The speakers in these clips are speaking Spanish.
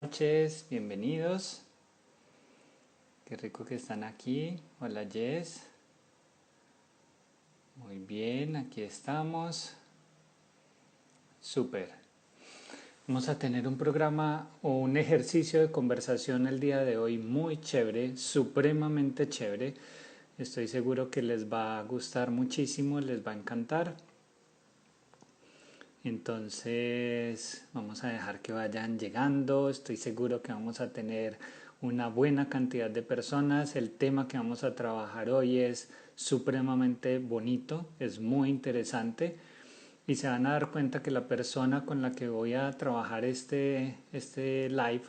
Noches, bienvenidos. Qué rico que están aquí. Hola Jess. Muy bien, aquí estamos. Súper. Vamos a tener un programa o un ejercicio de conversación el día de hoy muy chévere, supremamente chévere. Estoy seguro que les va a gustar muchísimo, les va a encantar. Entonces vamos a dejar que vayan llegando. Estoy seguro que vamos a tener una buena cantidad de personas. El tema que vamos a trabajar hoy es supremamente bonito, es muy interesante y se van a dar cuenta que la persona con la que voy a trabajar este live,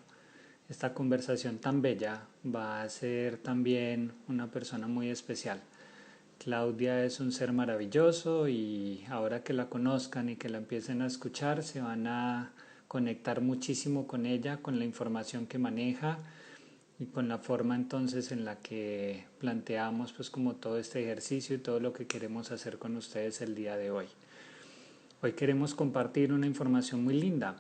esta conversación tan bella, va a ser también una persona muy especial. Claudia es un ser maravilloso y ahora que la conozcan y que la empiecen a escuchar, se van a conectar muchísimo con ella, con la información que maneja y con la forma entonces en la que planteamos pues como todo este ejercicio y todo lo que queremos hacer con ustedes el día de hoy. Hoy queremos compartir una información muy linda,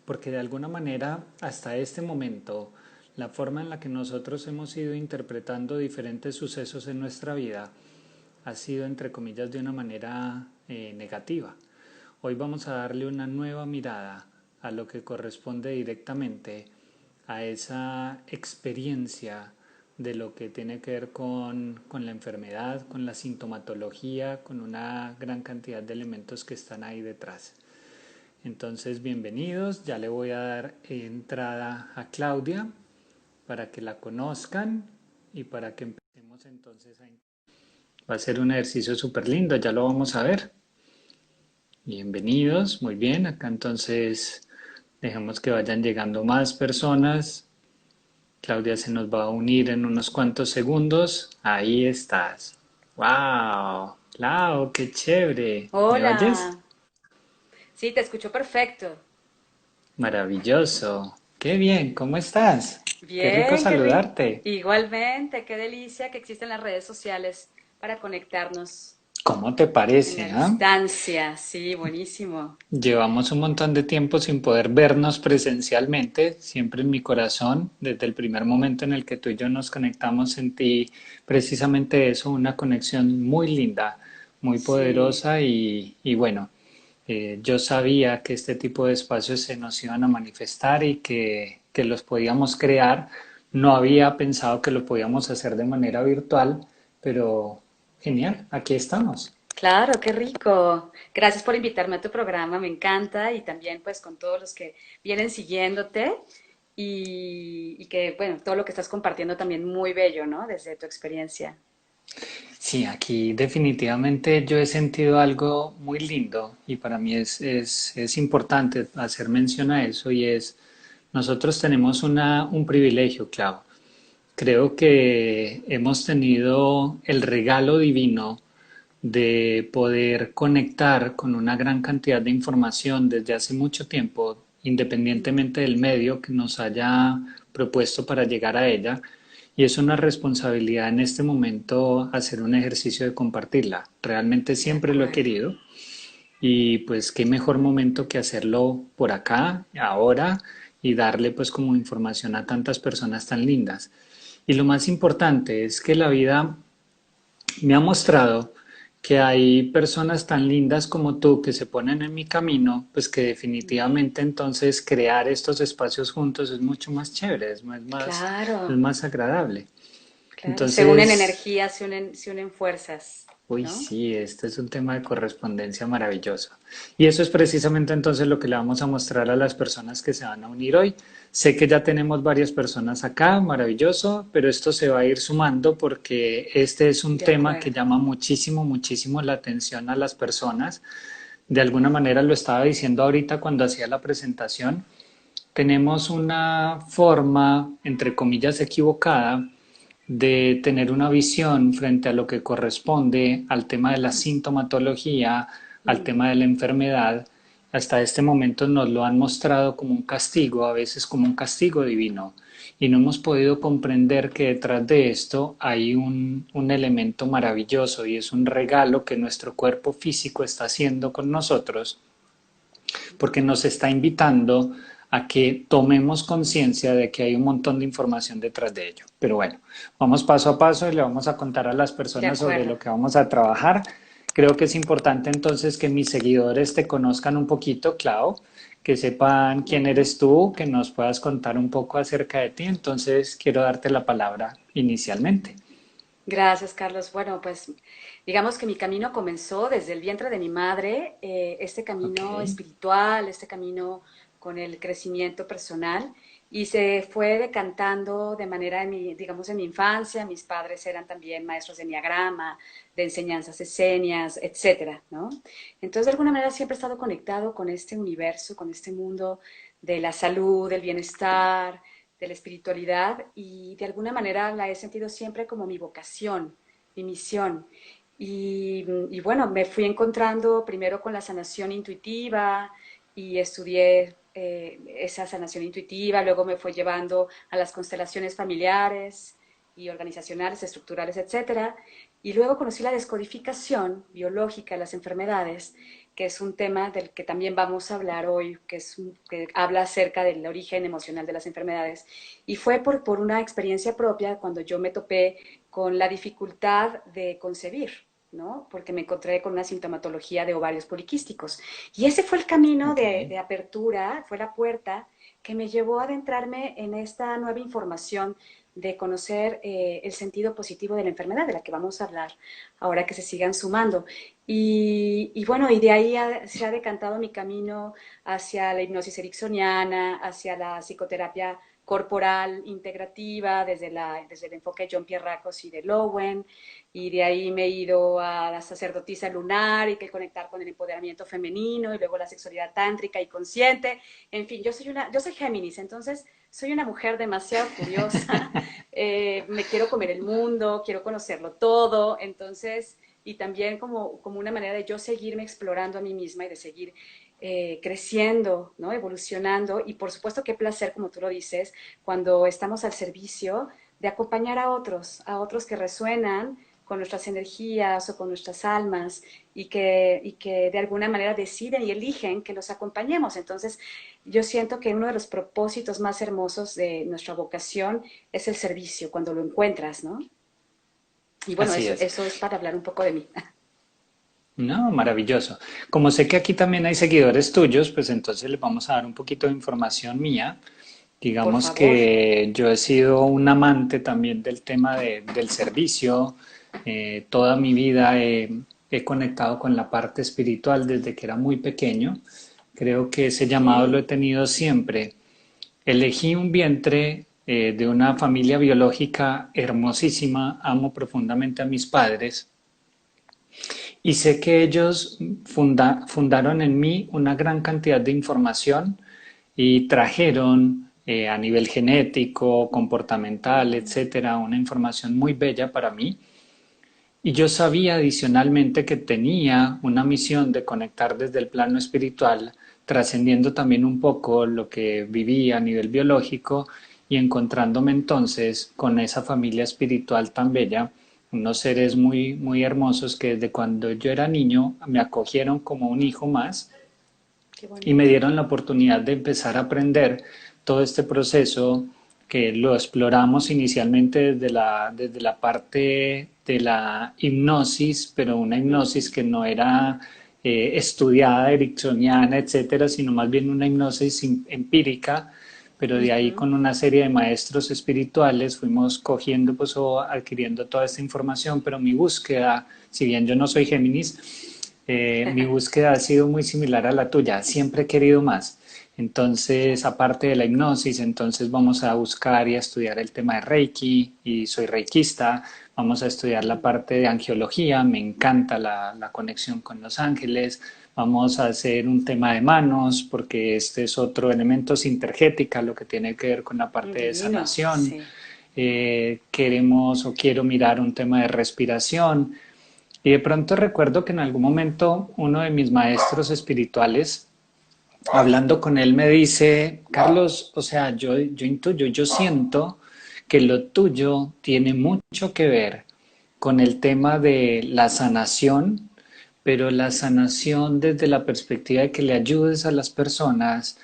porque de alguna manera hasta este momento la forma en la que nosotros hemos ido interpretando diferentes sucesos en nuestra vida ha sido entre comillas de una manera negativa. Hoy vamos a darle una nueva mirada a lo que corresponde directamente a esa experiencia de lo que tiene que ver con la enfermedad, con la sintomatología, con una gran cantidad de elementos que están ahí detrás. Entonces, bienvenidos. Ya le voy a dar entrada a Claudia para que la conozcan y para que empecemos entonces a... Va a ser un ejercicio súper lindo, ya lo vamos a ver. Bienvenidos, muy bien. Acá entonces dejemos que vayan llegando más personas. Claudia se nos va a unir en unos cuantos segundos. Ahí estás. ¡Wow! Clau, qué chévere. ¿Me oyes? Hola, sí, te escucho perfecto. Maravilloso. Qué bien, ¿cómo estás? Qué rico Bien, qué rico. saludarte. Igualmente, qué delicia que existen las redes sociales para conectarnos ¿Cómo te en parece, la ah? distancia. Sí, buenísimo. Llevamos un montón de tiempo sin poder vernos presencialmente, siempre en mi corazón, desde el primer momento en el que tú y yo nos conectamos, sentí precisamente eso, una conexión muy linda, muy Sí, poderosa y bueno, yo sabía que este tipo de espacios se nos iban a manifestar y que los podíamos crear. No había pensado que lo podíamos hacer de manera virtual, pero genial, aquí estamos. claro, qué rico. Gracias por invitarme a tu programa, me encanta y también pues con todos los que vienen siguiéndote y que, bueno, todo lo que estás compartiendo también muy bello, ¿no? Desde tu experiencia. Sí, aquí definitivamente yo he sentido algo muy lindo y para mí es importante hacer mención a eso y es, nosotros tenemos un privilegio, Clau. Creo que hemos tenido el regalo divino de poder conectar con una gran cantidad de información desde hace mucho tiempo, independientemente del medio que nos haya propuesto para llegar a ella. Y es una responsabilidad en este momento hacer un ejercicio de compartirla. Realmente De siempre lo he acuerdo. querido y pues qué mejor momento que hacerlo por acá, ahora y darle pues como información a tantas personas tan lindas. Y lo más importante es que la vida me ha mostrado que hay personas tan lindas como tú que se ponen en mi camino, pues que definitivamente entonces crear estos espacios juntos es mucho más chévere, es Claro. más agradable. Claro, se unen Entonces, energías, se unen fuerzas, uy, ¿no? sí, este es un tema de correspondencia maravilloso. Y eso es precisamente entonces lo que le vamos a mostrar a las personas que se van a unir hoy. Sé que ya tenemos varias personas acá, maravilloso, pero esto se va a ir sumando porque este es un De tema que acuerdo. llama muchísimo, muchísimo la atención a las personas. De alguna manera lo estaba diciendo ahorita cuando hacía la presentación. Tenemos una forma, entre comillas, equivocada de tener una visión frente a lo que corresponde al tema de la sintomatología, al Mm, tema de la enfermedad. Hasta este momento nos lo han mostrado como un castigo, a veces como un castigo divino, y no hemos podido comprender que detrás de esto hay un elemento maravilloso y es un regalo que nuestro cuerpo físico está haciendo con nosotros porque nos está invitando a que tomemos conciencia de que hay un montón de información detrás de ello. Pero bueno, vamos paso a paso y le vamos a contar a las De personas sobre acuerdo. lo que vamos a trabajar. Creo que es importante entonces que mis seguidores te conozcan un poquito, Clau, que sepan quién Bueno. eres tú, que nos puedas contar un poco acerca de ti. Entonces, quiero darte la palabra inicialmente. Gracias, Carlos. Bueno, pues digamos que mi camino comenzó desde el vientre de mi madre, este Ok, camino espiritual, este camino con el crecimiento personal, y se fue decantando de manera, digamos, en mi infancia. Mis padres eran también maestros de enneagrama, de enseñanzas escenias, etcétera, ¿no? Entonces, de alguna manera siempre he estado conectado con este universo, con este mundo de la salud, del bienestar, de la espiritualidad, y de alguna manera la he sentido siempre como mi vocación, mi misión. Y bueno, me fui encontrando primero con la sanación intuitiva y estudié esa sanación intuitiva, luego me fue llevando a las constelaciones familiares y organizacionales, estructurales, etcétera. Y luego conocí la descodificación biológica de las enfermedades, que es un tema del que también vamos a hablar hoy, que habla acerca del origen emocional de las enfermedades. Y fue por una experiencia propia cuando yo me topé con la dificultad de concebir, ¿no? Porque me encontré con una sintomatología de ovarios poliquísticos. Y ese fue el camino ok. de apertura, fue la puerta que me llevó a adentrarme en esta nueva información de conocer el sentido positivo de la enfermedad, de la que vamos a hablar ahora que se sigan sumando. Y bueno, y de ahí se ha decantado mi camino hacia la hipnosis ericksoniana, hacia la psicoterapia corporal integrativa, desde el enfoque de John Pierracos y de Lowen, y de ahí me he ido a la sacerdotisa lunar y que conectar con el empoderamiento femenino, y luego la sexualidad tántrica y consciente. En fin, yo soy Géminis, entonces soy una mujer demasiado curiosa, me quiero comer el mundo, quiero conocerlo todo, entonces, y también como una manera de yo seguirme explorando a mí misma y de seguir creciendo, ¿no? Evolucionando, y por supuesto qué placer, como tú lo dices, cuando estamos al servicio de acompañar a otros que resuenan con nuestras energías o con nuestras almas y que de alguna manera deciden y eligen que los acompañemos. Entonces, yo siento que uno de los propósitos más hermosos de nuestra vocación es el servicio, cuando lo encuentras, ¿no? Y bueno, Así es. eso es para hablar un poco de mí. No, maravilloso. Como sé que aquí también hay seguidores tuyos, pues entonces les vamos a dar un poquito de información mía. Por Digamos favor. que yo he sido un amante también del tema del servicio. Toda mi vida he conectado con la parte espiritual desde que era muy pequeño. Creo que ese llamado lo he Ok. tenido siempre. Elegí un vientre de una familia biológica hermosísima. Amo profundamente a mis padres. Y sé que ellos fundaron en mí una gran cantidad de información y trajeron a nivel genético, comportamental, etcétera, una información muy bella para mí. Y yo sabía adicionalmente que tenía una misión de conectar desde el plano espiritual, trascendiendo también un poco lo que vivía a nivel biológico y encontrándome entonces con esa familia espiritual tan bella, unos seres muy, muy hermosos que desde cuando yo era niño me acogieron como un hijo más Qué y me bonito. dieron la oportunidad de empezar a aprender todo este proceso que lo exploramos inicialmente desde la parte de la hipnosis, pero una hipnosis Ujú, que no era estudiada, ericksoniana, etcétera, sino más bien una hipnosis empírica, pero de ahí ujú. con una serie de maestros espirituales fuimos cogiendo pues, o adquiriendo toda esta información, pero mi búsqueda, si bien yo no soy Géminis, mi búsqueda ha sido muy similar a la tuya, siempre he querido más. Entonces, Claro. aparte de la hipnosis, entonces vamos a buscar y a estudiar el tema de Reiki, y soy reikista, vamos a estudiar la Mm, parte de angiología, me encanta la conexión con los ángeles, vamos a hacer un tema de manos, porque este es otro elemento sintergética, lo que tiene que ver con la parte de divino, sanación. sí. Queremos o quiero mirar un tema de respiración, y de pronto recuerdo que en algún momento uno de mis maestros espirituales, hablando con él, me dice, Carlos, o sea, yo intuyo, yo siento que lo tuyo tiene mucho que ver con el tema de la sanación, pero la sanación desde la perspectiva de que le ayudes a las personas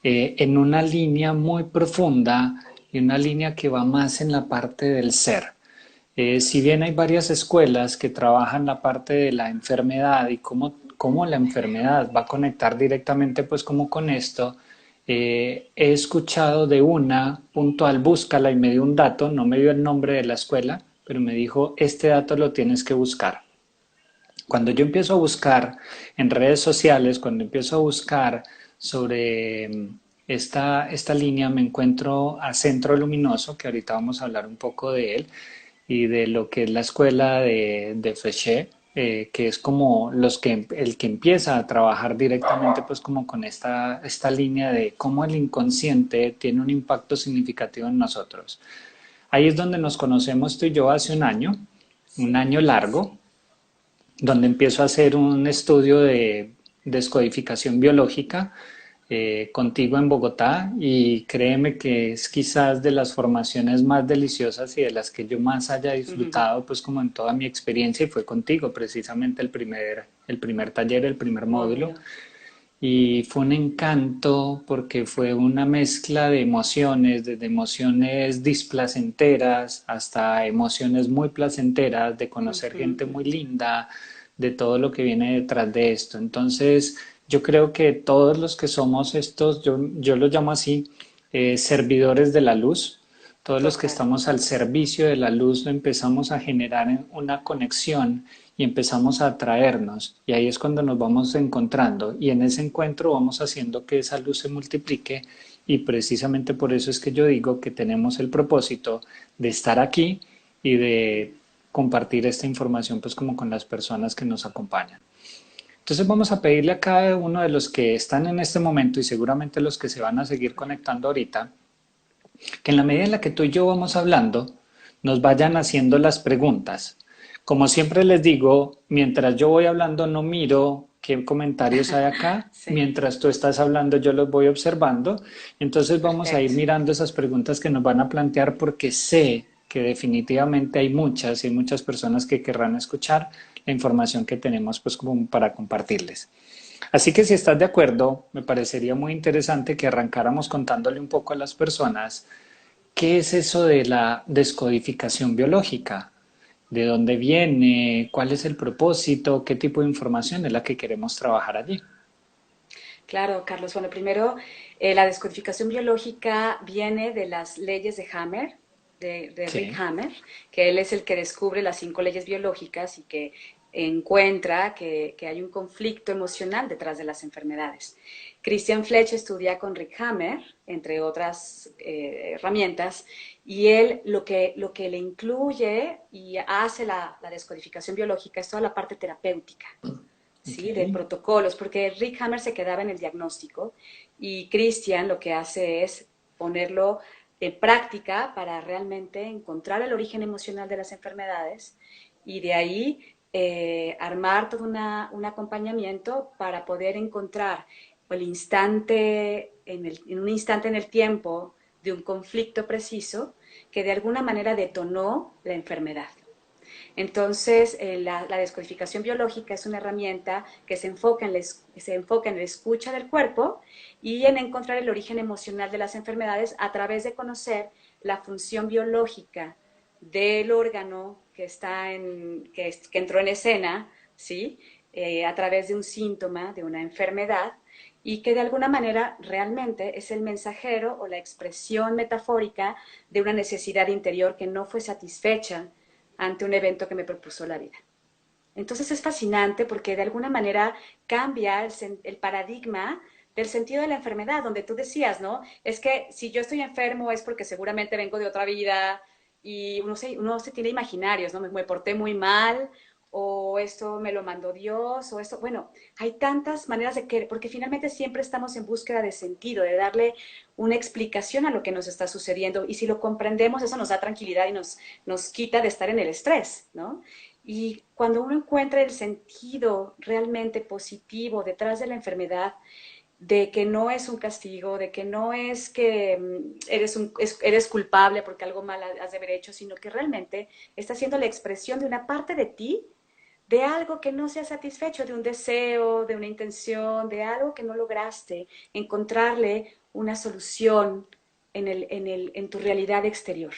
en una línea muy profunda y una línea que va más en la parte del ser. Si bien hay varias escuelas que trabajan la parte de la enfermedad y cómo la enfermedad va a conectar directamente pues como con esto, he escuchado de una puntual, búscala, y me dio un dato, no me dio el nombre de la escuela, pero me dijo, este dato lo tienes que buscar. Cuando yo empiezo a buscar en redes sociales, cuando empiezo a buscar sobre esta línea, me encuentro a Centro Luminoso, que ahorita vamos a hablar un poco de él, y de lo que es la escuela de Fréchet, que es como el que empieza a trabajar directamente pues como con esta línea de cómo el inconsciente tiene un impacto significativo en nosotros. Ahí es donde nos conocemos tú y yo hace un Sí, año largo, donde empiezo a hacer un estudio de descodificación biológica contigo en Bogotá, y créeme que es quizás de las formaciones más deliciosas y de las que yo más haya disfrutado pues como en toda mi experiencia, y fue contigo precisamente el primer taller, el primer módulo, obvio. y fue un encanto porque fue una mezcla de emociones, desde emociones displacenteras hasta emociones muy placenteras, de conocer Ujú. gente muy linda, de todo lo que viene detrás de esto. Entonces, yo creo que todos los que somos estos, yo los llamo así, servidores de la luz, todos los que Total. estamos al servicio de la luz, lo empezamos a generar una conexión y empezamos a atraernos, y ahí es cuando nos vamos encontrando, y en ese encuentro vamos haciendo que esa luz se multiplique, y precisamente por eso es que yo digo que tenemos el propósito de estar aquí y de compartir esta información pues como con las personas que nos acompañan. Entonces vamos a pedirle a cada uno de los que están en este momento, y seguramente los que se van a seguir conectando ahorita, que en la medida en la que tú y yo vamos hablando, nos vayan haciendo las preguntas. Como siempre les digo, mientras yo voy hablando no miro qué comentarios hay acá, Sí, mientras tú estás hablando yo los voy observando, entonces vamos a ir perfecto. mirando esas preguntas que nos van a plantear, porque sé que definitivamente hay muchas y hay muchas personas que querrán escuchar la información que tenemos pues como para compartirles. Así que si estás de acuerdo, me parecería muy interesante que arrancáramos contándole un poco a las personas qué es eso de la descodificación biológica, de dónde viene, cuál es el propósito, qué tipo de información es la que queremos trabajar allí. Claro, Carlos. Bueno, primero, la descodificación biológica viene de las leyes de Hammer, de Rick Sí, Hammer, que él es el que descubre las 5 leyes biológicas y que encuentra que hay un conflicto emocional detrás de las enfermedades. Christian Fletch estudia con Rick Hammer, entre otras herramientas, y él lo que le incluye y hace la descodificación biológica es toda la parte terapéutica. ok, ¿Sí? De protocolos, porque Rick Hammer se quedaba en el diagnóstico y Christian lo que hace es ponerlo en práctica para realmente encontrar el origen emocional de las enfermedades y de ahí armar todo un acompañamiento para poder encontrar el instante, en un instante en el tiempo de un conflicto preciso que de alguna manera detonó la enfermedad. Entonces, la descodificación biológica es una herramienta que se enfoca en la escucha del cuerpo y en encontrar el origen emocional de las enfermedades a través de conocer la función biológica del órgano que entró en escena, ¿sí? A través de un síntoma, de una enfermedad, y que de alguna manera realmente es el mensajero o la expresión metafórica de una necesidad interior que no fue satisfecha ante un evento que me propuso la vida. Entonces es fascinante porque de alguna manera cambia el paradigma del sentido de la enfermedad, donde tú decías, ¿no? Es que si yo estoy enfermo es porque seguramente vengo de otra vida y uno se tiene imaginarios, ¿no? Me porté muy mal o esto me lo mandó Dios o esto, bueno, hay tantas maneras de que, porque finalmente siempre estamos en búsqueda de sentido, de darle una explicación a lo que nos está sucediendo y si lo comprendemos eso nos da tranquilidad y nos quita de estar en el estrés, ¿no? Y cuando uno encuentra el sentido realmente positivo detrás de la enfermedad, de que no es un castigo, de que no es que eres culpable porque algo mal has de haber hecho, sino que realmente está siendo la expresión de una parte de ti, de algo que no se ha satisfecho, de un deseo, de una intención, de algo que no lograste encontrarle una solución en tu realidad exterior.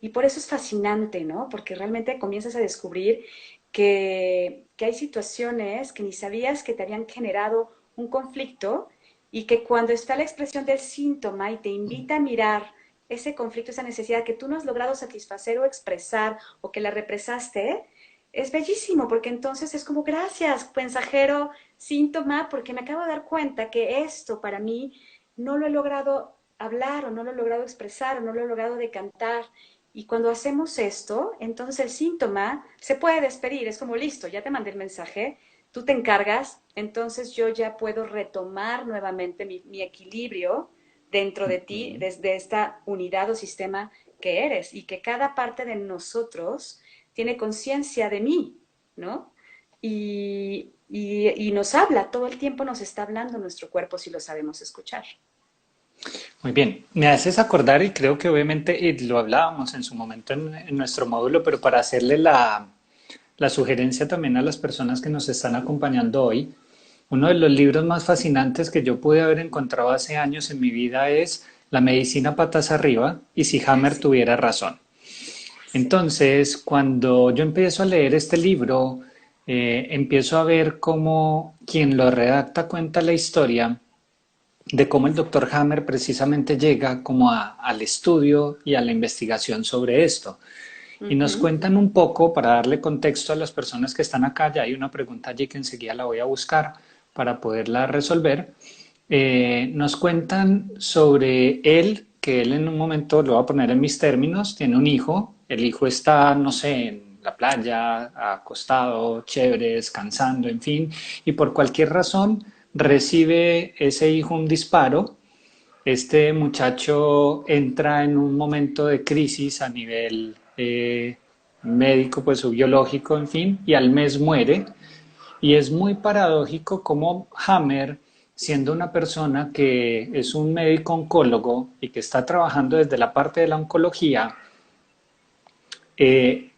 Y por eso es fascinante, ¿no? Porque realmente comienzas a descubrir que hay situaciones que ni sabías que te habían generado un conflicto y que cuando está la expresión del síntoma y te invita a mirar ese conflicto, esa necesidad que tú no has logrado satisfacer o expresar o que la represaste, es bellísimo porque entonces es como gracias, mensajero, síntoma, porque me acabo de dar cuenta que esto para mí no lo he logrado hablar o no lo he logrado expresar o no lo he logrado decantar. Y cuando hacemos esto, entonces el síntoma se puede despedir, es como listo, ya te mandé el mensaje, tú te encargas, entonces yo ya puedo retomar nuevamente mi equilibrio dentro de ti, Ujú. desde esta unidad o sistema que eres y que cada parte de nosotros tiene conciencia de mí, ¿no? Y nos habla, todo el tiempo nos está hablando nuestro cuerpo si lo sabemos escuchar. Muy bien, me haces acordar y creo que obviamente y lo hablábamos en su momento en nuestro módulo, pero para hacerle la sugerencia también a las personas que nos están acompañando hoy, uno de los libros más fascinantes que yo pude haber encontrado hace años en mi vida es La medicina patas arriba y si Ay, Hammer sí, tuviera razón. ay, sí. Entonces, cuando yo empiezo a leer este libro, empiezo a ver cómo quien lo redacta cuenta la historia de cómo el doctor Hammer precisamente llega como al estudio y a la investigación sobre esto. Y nos Ujú. cuentan un poco, para darle contexto a las personas que están acá, ya hay una pregunta allí que enseguida la voy a buscar para poderla resolver. Nos cuentan sobre él, que él en un momento, lo voy a poner en mis términos, tiene un hijo, el hijo está, no sé, en la playa, acostado, chévere, descansando, en fin, y por cualquier razón recibe ese hijo un disparo. Este muchacho entra en un momento de crisis a nivel médico, pues o biológico, en fin, y al mes muere. Y es muy paradójico cómo Hammer, siendo una persona que es un médico oncólogo y que está trabajando desde la parte de la oncología,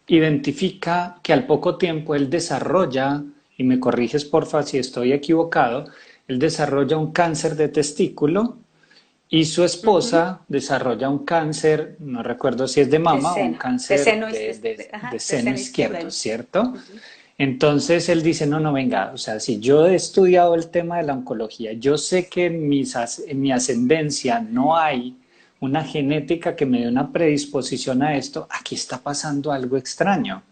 identifica que al poco tiempo él desarrolla, y me corriges porfa si estoy equivocado, él desarrolla un cáncer de testículo y su Ujú. esposa desarrolla un cáncer, no recuerdo si es de mama o un De cáncer seno, de de seno seno izquierdo, izquierdo. ¿cierto? Ujú. Entonces él dice, no, no, venga, o sea, si yo he estudiado el tema de la oncología, yo sé que en mi ascendencia no hay una genética que me dé una predisposición a esto, aquí está pasando algo extraño.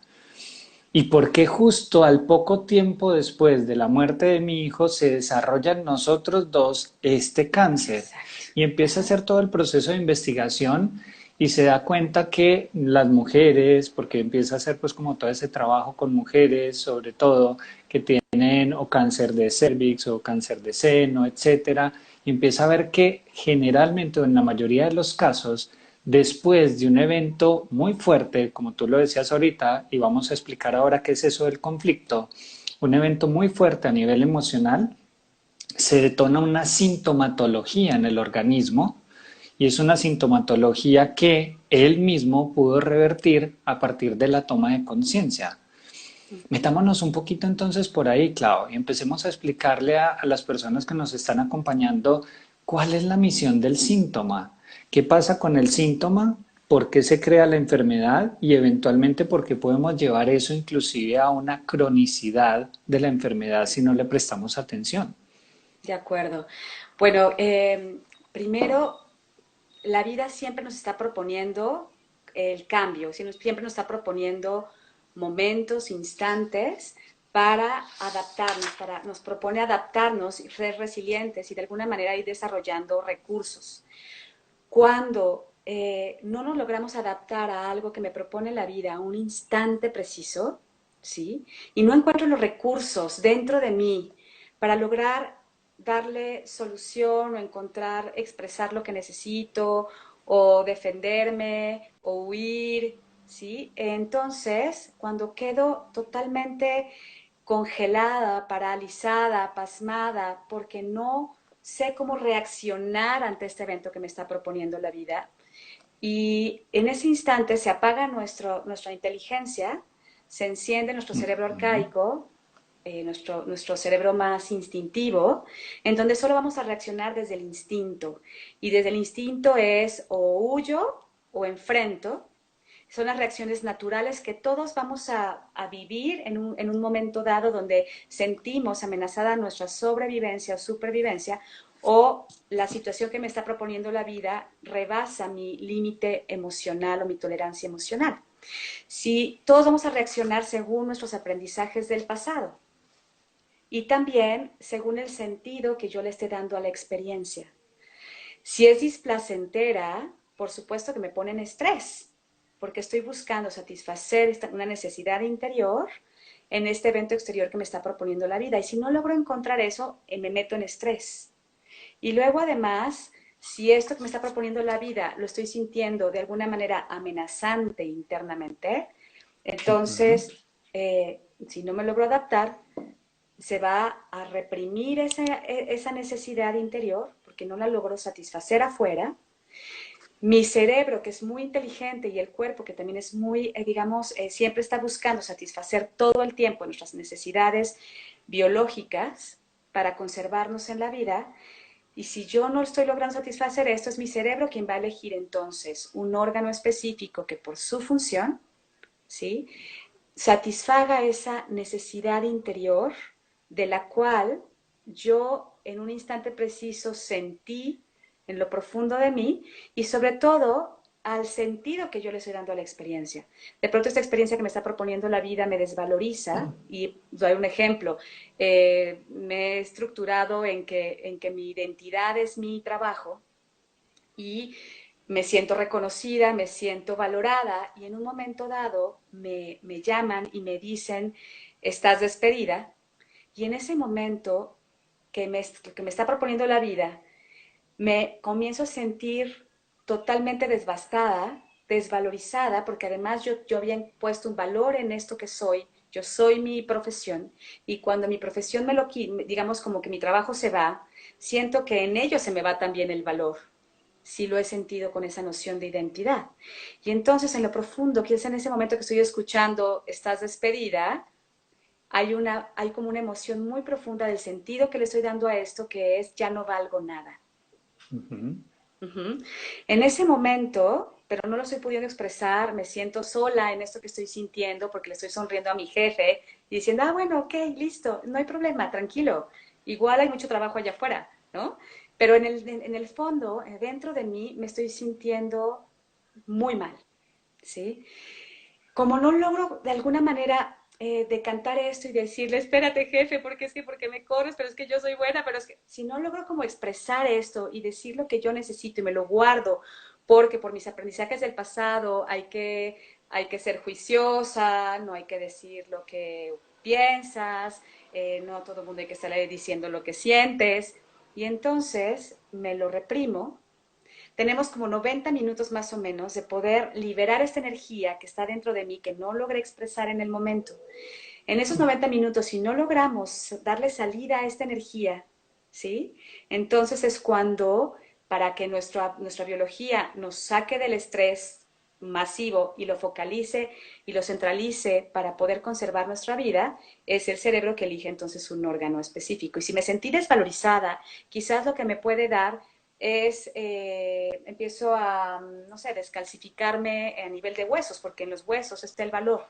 ¿Y por qué justo al poco tiempo después de la muerte de mi hijo se desarrolla en nosotros dos este cáncer? Exacto. Y empieza a Ajá. hacer todo el proceso de investigación y se da cuenta que las mujeres, porque empieza a hacer pues como todo ese trabajo con mujeres, sobre todo, que tienen o cáncer de cervix o cáncer de seno, etcétera, y empieza a ver que generalmente o en la mayoría de los casos después de un evento muy fuerte, como tú lo decías ahorita, y vamos a explicar ahora qué es eso del conflicto, un evento muy fuerte a nivel emocional, se detona una sintomatología en el organismo y es una sintomatología que él mismo pudo revertir a partir de la toma de conciencia. Metámonos un poquito entonces por ahí, Clau, y empecemos a explicarle a las personas que nos están acompañando cuál es la misión del síntoma, qué pasa con el síntoma, por qué se crea la enfermedad y eventualmente por qué podemos llevar eso inclusive a una cronicidad de la enfermedad si no le prestamos atención. De acuerdo. Bueno, primero, la vida siempre nos está proponiendo el cambio, siempre nos está proponiendo momentos, instantes para adaptarnos, nos propone adaptarnos y ser resilientes y de alguna manera ir desarrollando recursos. Cuando no nos logramos adaptar a algo que me propone la vida, a un instante preciso, ¿sí? Y no encuentro los recursos dentro de mí para lograr darle solución o encontrar, expresar lo que necesito o defenderme o huir, ¿sí? Entonces, cuando quedo totalmente congelada, paralizada, pasmada, porque no sé cómo reaccionar ante este evento que me está proponiendo la vida. Y en ese instante se apaga nuestra inteligencia, se enciende nuestro cerebro arcaico nuestro cerebro más instintivo, en donde solo vamos a reaccionar desde el instinto. Y desde el instinto es o huyo o enfrento. Son las reacciones naturales que todos vamos a vivir en un momento dado donde sentimos amenazada nuestra sobrevivencia o supervivencia, o la situación que me está proponiendo la vida rebasa mi límite emocional o mi tolerancia emocional. Si todos vamos a reaccionar según nuestros aprendizajes del pasado y también según el sentido que yo le esté dando a la experiencia. Si es displacentera, por supuesto que me pone en estrés, porque estoy buscando satisfacer una necesidad interior en este evento exterior que me está proponiendo la vida. Y si no logro encontrar eso, me meto en estrés. Y luego además, si esto que me está proponiendo la vida lo estoy sintiendo de alguna manera amenazante internamente, Ujú. entonces, si no me logro adaptar, se va a reprimir esa necesidad interior porque no la logro satisfacer afuera. Mi cerebro, que es muy inteligente, y el cuerpo, que también es muy, digamos, siempre está buscando satisfacer todo el tiempo nuestras necesidades biológicas para conservarnos en la vida. Y si yo no estoy logrando satisfacer esto, es mi cerebro quien va a elegir entonces un órgano específico que por su función, ¿sí?, satisfaga esa necesidad interior de la cual yo en un instante preciso sentí en lo profundo de mí, y sobre todo al sentido que yo le estoy dando a la experiencia. De pronto esta experiencia que me está proponiendo la vida me desvaloriza, y doy un ejemplo. Me he estructurado en que mi identidad es mi trabajo, y me siento reconocida, me siento valorada, y en un momento dado me llaman y me dicen, estás despedida. Y en ese momento que me está proponiendo la vida, me comienzo a sentir totalmente devastada, desvalorizada, porque además yo había puesto un valor en esto que soy. Yo soy mi profesión, y cuando mi profesión digamos como que mi trabajo se va, siento que en ello se me va también el valor. Sí lo he sentido con esa noción de identidad. Y entonces en lo profundo, que es en ese momento que estoy escuchando, estás despedida, hay como una emoción muy profunda del sentido que le estoy dando a esto, que es ya no valgo nada. Ujú. Ujú. En ese momento, pero no lo estoy pudiendo expresar, me siento sola en esto que estoy sintiendo porque le estoy sonriendo a mi jefe y diciendo, bueno, ok, listo, no hay problema, tranquilo. Igual hay mucho trabajo allá afuera, ¿no? Pero en el fondo, dentro de mí, me estoy sintiendo muy mal, ¿sí? Como no logro de alguna manera decantar esto y decirle, espérate jefe, porque es que, porque me corres, pero es que yo soy buena, pero es que si no logro como expresar esto y decir lo que yo necesito y me lo guardo, porque por mis aprendizajes del pasado hay que ser juiciosa, no hay que decir lo que piensas, no todo el mundo hay que estar diciendo lo que sientes, y entonces me lo reprimo. Tenemos como 90 minutos más o menos de poder liberar esta energía que está dentro de mí, que no logré expresar en el momento. En esos 90 minutos, si no logramos darle salida a esta energía, ¿sí? Entonces es cuando, para que nuestra biología nos saque del estrés masivo y lo focalice y lo centralice para poder conservar nuestra vida, es el cerebro que elige entonces un órgano específico. Y si me sentí desvalorizada, quizás lo que me puede dar es, empiezo a, no sé, descalcificarme a nivel de huesos, porque en los huesos está el valor,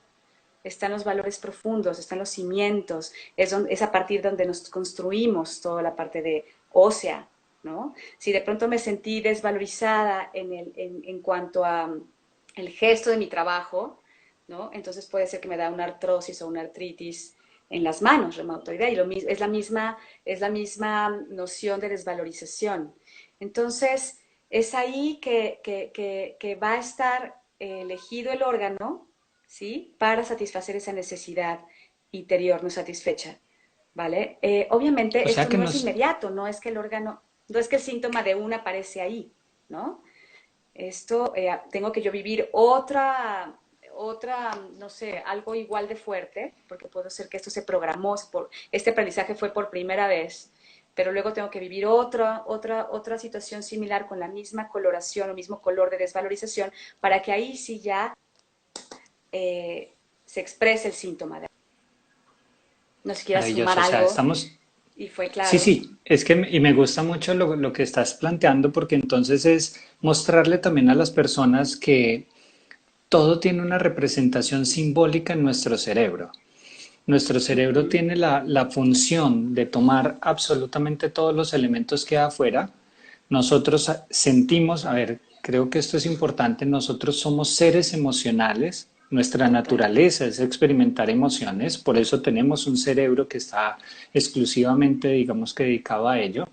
están los valores profundos, están los cimientos, es a partir de donde nos construimos toda la parte de ósea, ¿no? Si de pronto me sentí desvalorizada en cuanto a el gesto de mi trabajo, ¿no? Entonces puede ser que me da una artrosis o una artritis en las manos reumatoidea, y es la misma noción de desvalorización. Entonces, es ahí que va a estar elegido el órgano, ¿sí?, para satisfacer esa necesidad interior no satisfecha, ¿vale? O Obviamente sea esto que no es nos, inmediato, no es que el órgano, no es que el síntoma de una aparece ahí, ¿no? Esto, tengo que yo vivir otra, no sé, algo igual de fuerte, porque puede ser que esto se programó, este aprendizaje fue por primera vez, pero luego tengo que vivir otra situación similar con la misma coloración o mismo color de desvalorización, para que ahí sí ya se exprese el síntoma. No sé si quieras sumar Maravilloso. O sea, algo estamos. y fue Sí, claro. sí, es que y me gusta mucho lo que estás planteando porque entonces es mostrarle también a las personas que todo tiene una representación simbólica en nuestro cerebro. Nuestro cerebro Ujú. tiene la función de tomar absolutamente todos los elementos que hay afuera. Nosotros sentimos, a ver, creo que esto es importante, nosotros somos seres emocionales, nuestra Total. naturaleza es experimentar emociones, por eso tenemos un cerebro que está exclusivamente, digamos que dedicado a ello,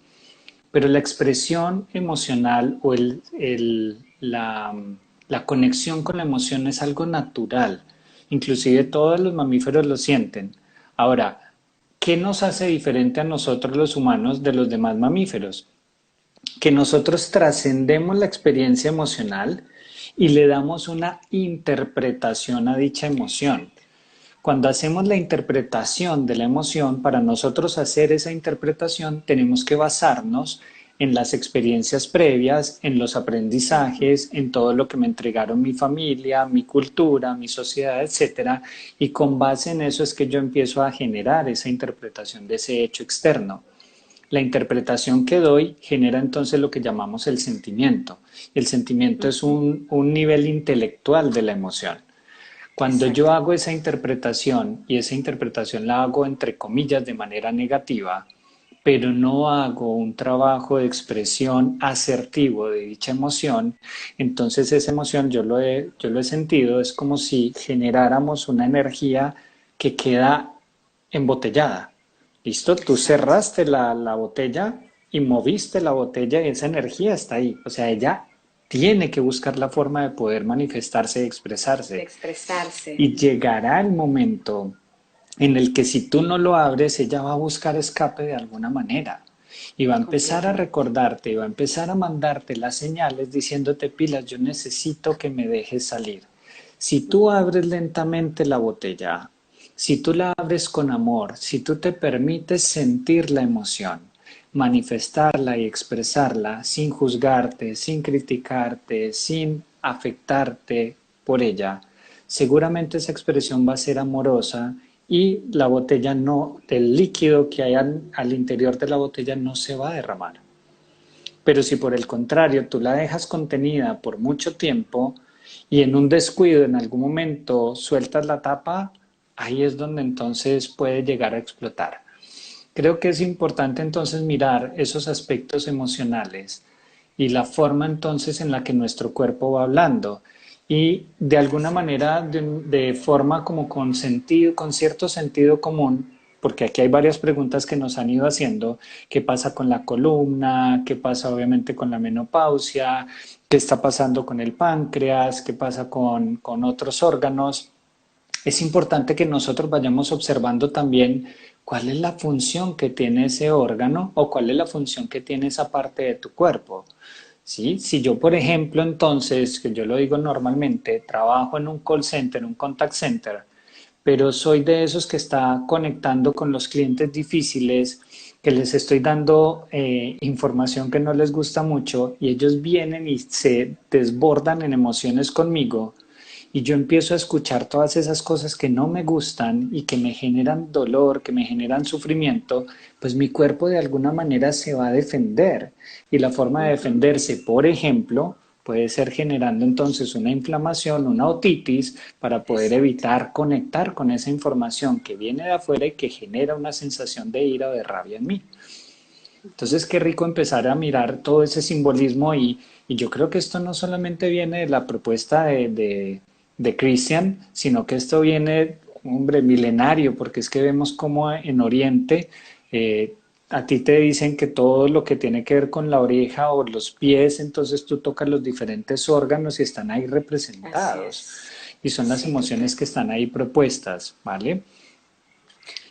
pero la expresión emocional o la conexión con la emoción es algo natural. Inclusive todos los mamíferos lo sienten. Ahora, ¿qué nos hace diferente a nosotros los humanos de los demás mamíferos? Que nosotros trascendemos la experiencia emocional y le damos una interpretación a dicha emoción. Cuando hacemos la interpretación de la emoción, para nosotros hacer esa interpretación tenemos que basarnos en las experiencias previas, en los Ujú. aprendizajes, en todo lo que me entregaron mi familia, mi cultura, mi sociedad, etcétera, y con base en eso es que yo empiezo a generar esa interpretación de ese hecho externo. La interpretación que doy genera entonces lo que llamamos el sentimiento. El sentimiento es Ujú. un nivel intelectual de la emoción. Cuando yo Exacto. hago esa interpretación, y esa interpretación la hago entre comillas de manera negativa, pero no hago un trabajo de expresión asertivo de dicha emoción, entonces esa emoción yo lo he sentido, es como si generáramos una energía que queda embotellada. ¿Listo? Tú Exacto. cerraste la botella y moviste la botella y esa energía está ahí. O sea, ella tiene que buscar la forma de poder manifestarse y De expresarse. expresarse. Y llegará el momento en el que si tú no lo abres, ella va a buscar escape de alguna manera. Y va a empezar a Completamente. recordarte, y va a empezar a mandarte las señales diciéndote, pilas, yo necesito que me dejes salir. Si tú Ujú. abres lentamente la botella, si tú la abres con amor, si tú te permites sentir la emoción, manifestarla y expresarla sin juzgarte, sin criticarte, sin afectarte por ella, seguramente esa expresión va a ser amorosa y la botella no, el líquido que hay al interior de la botella no se va a derramar. Pero si por el contrario tú la dejas contenida por mucho tiempo y en un descuido en algún momento sueltas la tapa, ahí es donde entonces puede llegar a explotar. Creo que es importante entonces mirar esos aspectos emocionales y la forma entonces en la que nuestro cuerpo va hablando y de alguna Exacto. manera de forma como con sentido, con cierto sentido común, porque aquí hay varias preguntas que nos han ido haciendo, qué pasa con la columna, qué pasa obviamente con la menopausia, qué está pasando con el páncreas, qué pasa con otros órganos. Es importante que nosotros vayamos observando también cuál es la función que tiene ese órgano o cuál es la función que tiene esa parte de tu cuerpo. ¿Sí? Si yo, por ejemplo, entonces, que yo lo digo normalmente, trabajo en un call center, un contact center, pero soy de esos que está conectando con los clientes difíciles, que les estoy dando información que no les gusta mucho y ellos vienen y se desbordan en emociones conmigo y yo empiezo a escuchar todas esas cosas que no me gustan y que me generan dolor, que me generan sufrimiento, pues mi cuerpo de alguna manera se va a defender. Y la forma de Ujú. defenderse, por ejemplo, puede ser generando entonces una inflamación, una otitis, para poder Exacto. evitar conectar con esa información que viene de afuera y que genera una sensación de ira o de rabia en mí. Ujú. Entonces, qué rico empezar a mirar todo ese simbolismo y yo creo que esto no solamente viene de la propuesta de Christian, sino que esto viene, hombre, milenario, porque es que vemos como en Oriente eh, a ti te dicen que todo lo que tiene que ver con la oreja o los pies, entonces tú tocas los diferentes órganos y están ahí Así representados es. y son las Sí, emociones total. que están ahí propuestas, ¿vale?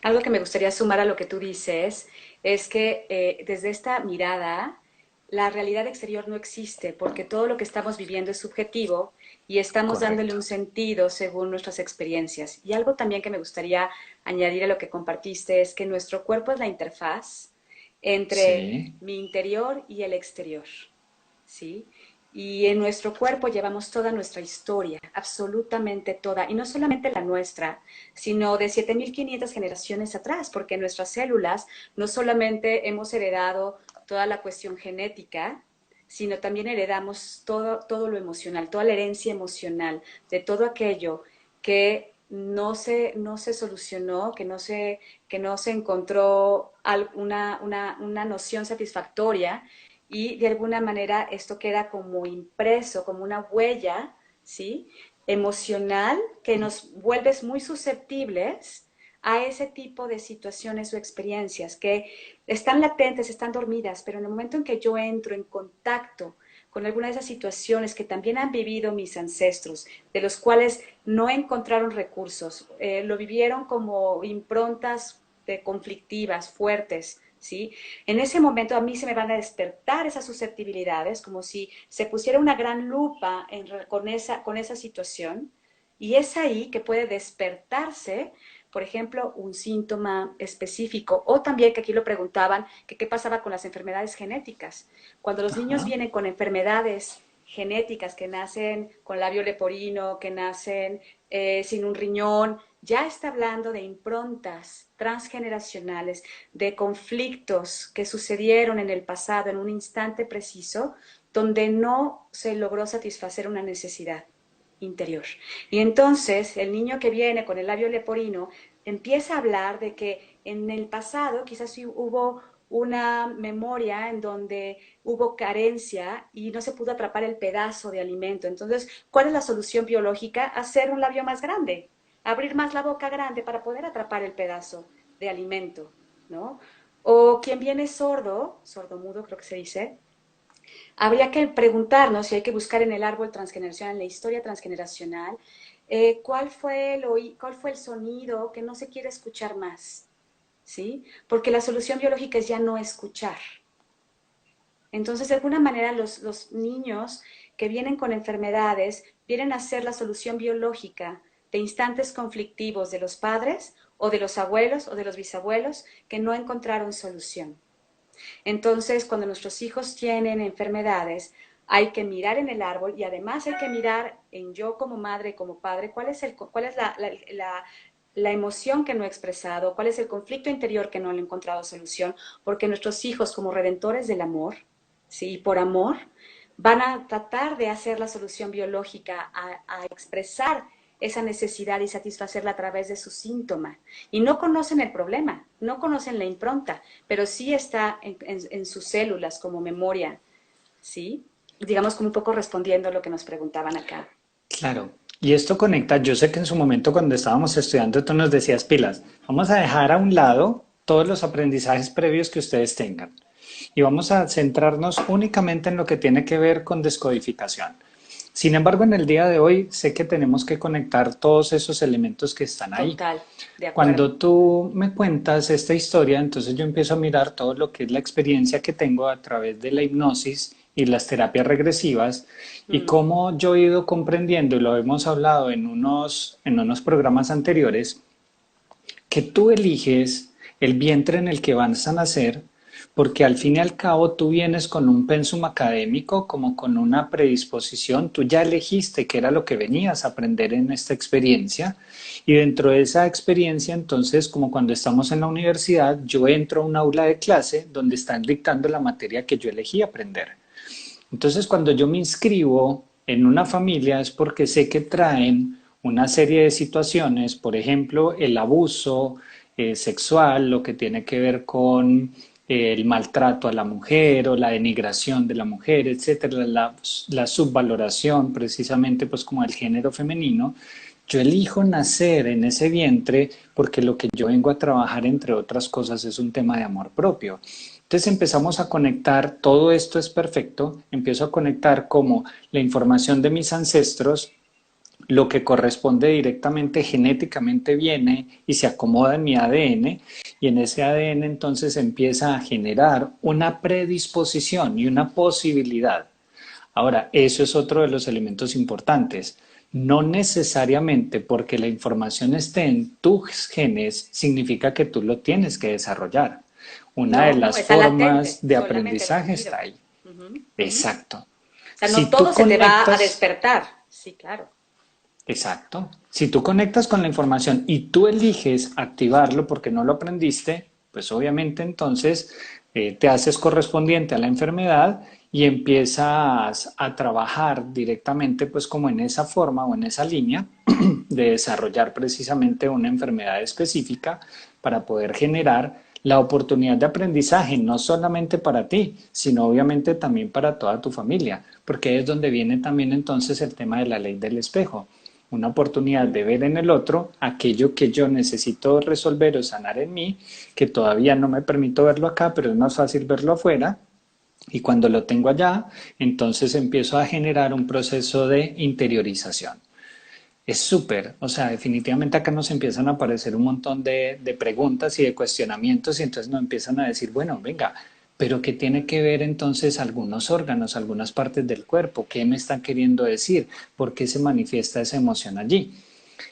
Algo que me gustaría sumar a lo que tú dices es que desde esta mirada, la realidad exterior no existe porque todo lo que estamos viviendo es subjetivo y estamos dándole Correcto. un sentido según nuestras experiencias. Y algo también que me gustaría añadir a lo que compartiste es que nuestro cuerpo es la interfaz entre Sí, mi interior y el exterior, ¿sí? Y en nuestro cuerpo llevamos toda nuestra historia, absolutamente toda, y no solamente la nuestra, sino de 7.500 generaciones atrás, porque en nuestras células no solamente hemos heredado toda la cuestión genética, sino también heredamos todo lo emocional, toda la herencia emocional de todo aquello que no se solucionó, que no se encontró una noción satisfactoria y de alguna manera esto queda como impreso, como una huella, ¿sí? Emocional que nos vuelves muy susceptibles a ese tipo de situaciones o experiencias que están latentes, están dormidas, pero en el momento en que yo entro en contacto con alguna de esas situaciones que también han vivido mis ancestros, de los cuales no encontraron recursos, lo vivieron como improntas conflictivas, fuertes, ¿sí? En ese momento a mí se me van a despertar esas susceptibilidades, como si se pusiera una gran lupa con esa situación, y es ahí que puede despertarse, por ejemplo, un síntoma específico, o también que aquí lo preguntaban, que qué pasaba con las enfermedades genéticas. Cuando los niños Ajá. vienen con enfermedades genéticas, que nacen con labio leporino, que nacen sin un riñón, ya está hablando de improntas transgeneracionales, de conflictos que sucedieron en el pasado, en un instante preciso, donde no se logró satisfacer una necesidad interior. Y entonces el niño que viene con el labio leporino empieza a hablar de que en el pasado quizás sí hubo una memoria en donde hubo carencia y no se pudo atrapar el pedazo de alimento. Entonces, ¿cuál es la solución biológica? Hacer un labio más grande, abrir más la boca grande para poder atrapar el pedazo de alimento, ¿no? O quien viene sordo, sordomudo creo que se dice, habría que preguntarnos si hay que buscar en el árbol transgeneracional, en la historia transgeneracional, cuál fue el sonido que no se quiere escuchar más, ¿sí? Porque la solución biológica es ya no escuchar. Entonces, de alguna manera, los niños que vienen con enfermedades vienen a ser la solución biológica de instantes conflictivos de los padres o de los abuelos o de los bisabuelos que no encontraron solución. Entonces, cuando nuestros hijos tienen enfermedades, hay que mirar en el árbol y además hay que mirar en yo como madre y como padre cuál es la emoción que no he expresado, cuál es el conflicto interior que no le he encontrado solución, porque nuestros hijos como redentores del amor, ¿sí? Por amor, van a tratar de hacer la solución biológica, a expresar esa necesidad y satisfacerla a través de su síntoma. Y no conocen el problema, no conocen la impronta, pero sí está en sus células como memoria, ¿sí? Digamos como un poco respondiendo a lo que nos preguntaban acá. Claro, y esto conecta, yo sé que en su momento cuando estábamos estudiando tú nos decías pilas, vamos a dejar a un lado todos los aprendizajes previos que ustedes tengan y vamos a centrarnos únicamente en lo que tiene que ver con descodificación. Sin embargo, en el día de hoy sé que tenemos que conectar todos esos elementos que están ahí. Total, de acuerdo. Cuando tú me cuentas esta historia, entonces yo empiezo a mirar todo lo que es la experiencia que tengo a través de la hipnosis y las terapias regresivas y Mm, cómo yo he ido comprendiendo, y lo hemos hablado en unos programas anteriores, que tú eliges el vientre en el que vas a nacer, porque al fin y al cabo tú vienes con un pensum académico, como con una predisposición, tú ya elegiste qué era lo que venías a aprender en esta experiencia, y dentro de esa experiencia, entonces, como cuando estamos en la universidad, yo entro a un aula de clase donde están dictando la materia que yo elegí aprender. Entonces, cuando yo me inscribo en una familia es porque sé que traen una serie de situaciones, por ejemplo, el abuso sexual, lo que tiene que ver con el maltrato a la mujer o la denigración de la mujer, etcétera, la subvaloración precisamente pues como del género femenino. Yo elijo nacer en ese vientre porque lo que yo vengo a trabajar, entre otras cosas, es un tema de amor propio. Entonces empezamos a conectar, todo esto es perfecto, empiezo a conectar como la información de mis ancestros, lo que corresponde directamente genéticamente viene y se acomoda en mi ADN, y en ese ADN entonces empieza a generar una predisposición y una posibilidad. Ahora, eso es otro de los elementos importantes. No necesariamente porque la información esté en tus genes significa que tú lo tienes que desarrollar. Una de No, no, las está formas latente, de solamente aprendizaje dormido. está ahí. Ujú, ujú. Exacto. O sea, Si no tú todo se te va a conectas, despertar. Sí, claro. exacto, si tú conectas con la información y tú eliges activarlo porque no lo aprendiste, pues obviamente entonces te haces correspondiente a la enfermedad y empiezas a trabajar directamente pues como en esa forma o en esa línea de desarrollar precisamente una enfermedad específica para poder generar la oportunidad de aprendizaje, no solamente para ti, sino obviamente también para toda tu familia, porque es donde viene también entonces el tema de la ley del espejo, una oportunidad de ver en el otro aquello que yo necesito resolver o sanar en mí, que todavía no me permito verlo acá, pero es más fácil verlo afuera, y cuando lo tengo allá, entonces empiezo a generar un proceso de interiorización. Es súper, o sea, definitivamente acá nos empiezan a aparecer un montón de preguntas y de cuestionamientos y entonces nos empiezan a decir, bueno, venga, pero ¿qué tiene que ver entonces algunos órganos, algunas partes del cuerpo? ¿Qué me están queriendo decir? ¿Por qué se manifiesta esa emoción allí?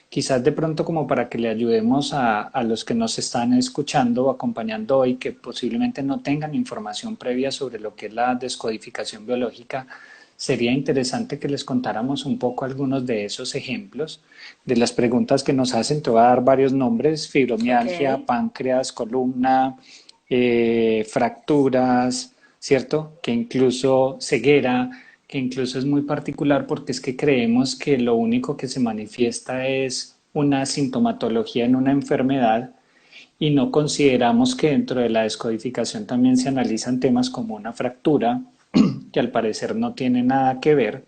Quizás de pronto como para que le ayudemos a los que nos están escuchando o acompañando hoy que posiblemente no tengan información previa sobre lo que es la descodificación biológica, sería interesante que les contáramos un poco algunos de esos ejemplos, de las preguntas que nos hacen. Te voy a dar varios nombres: Ok, fibromialgia, páncreas, columna, fracturas, ¿cierto? Que incluso ceguera, que incluso es muy particular porque es que creemos que lo único que se manifiesta es una sintomatología en una enfermedad y no consideramos que dentro de la descodificación también se analizan temas como una fractura, que al parecer no tiene nada que ver,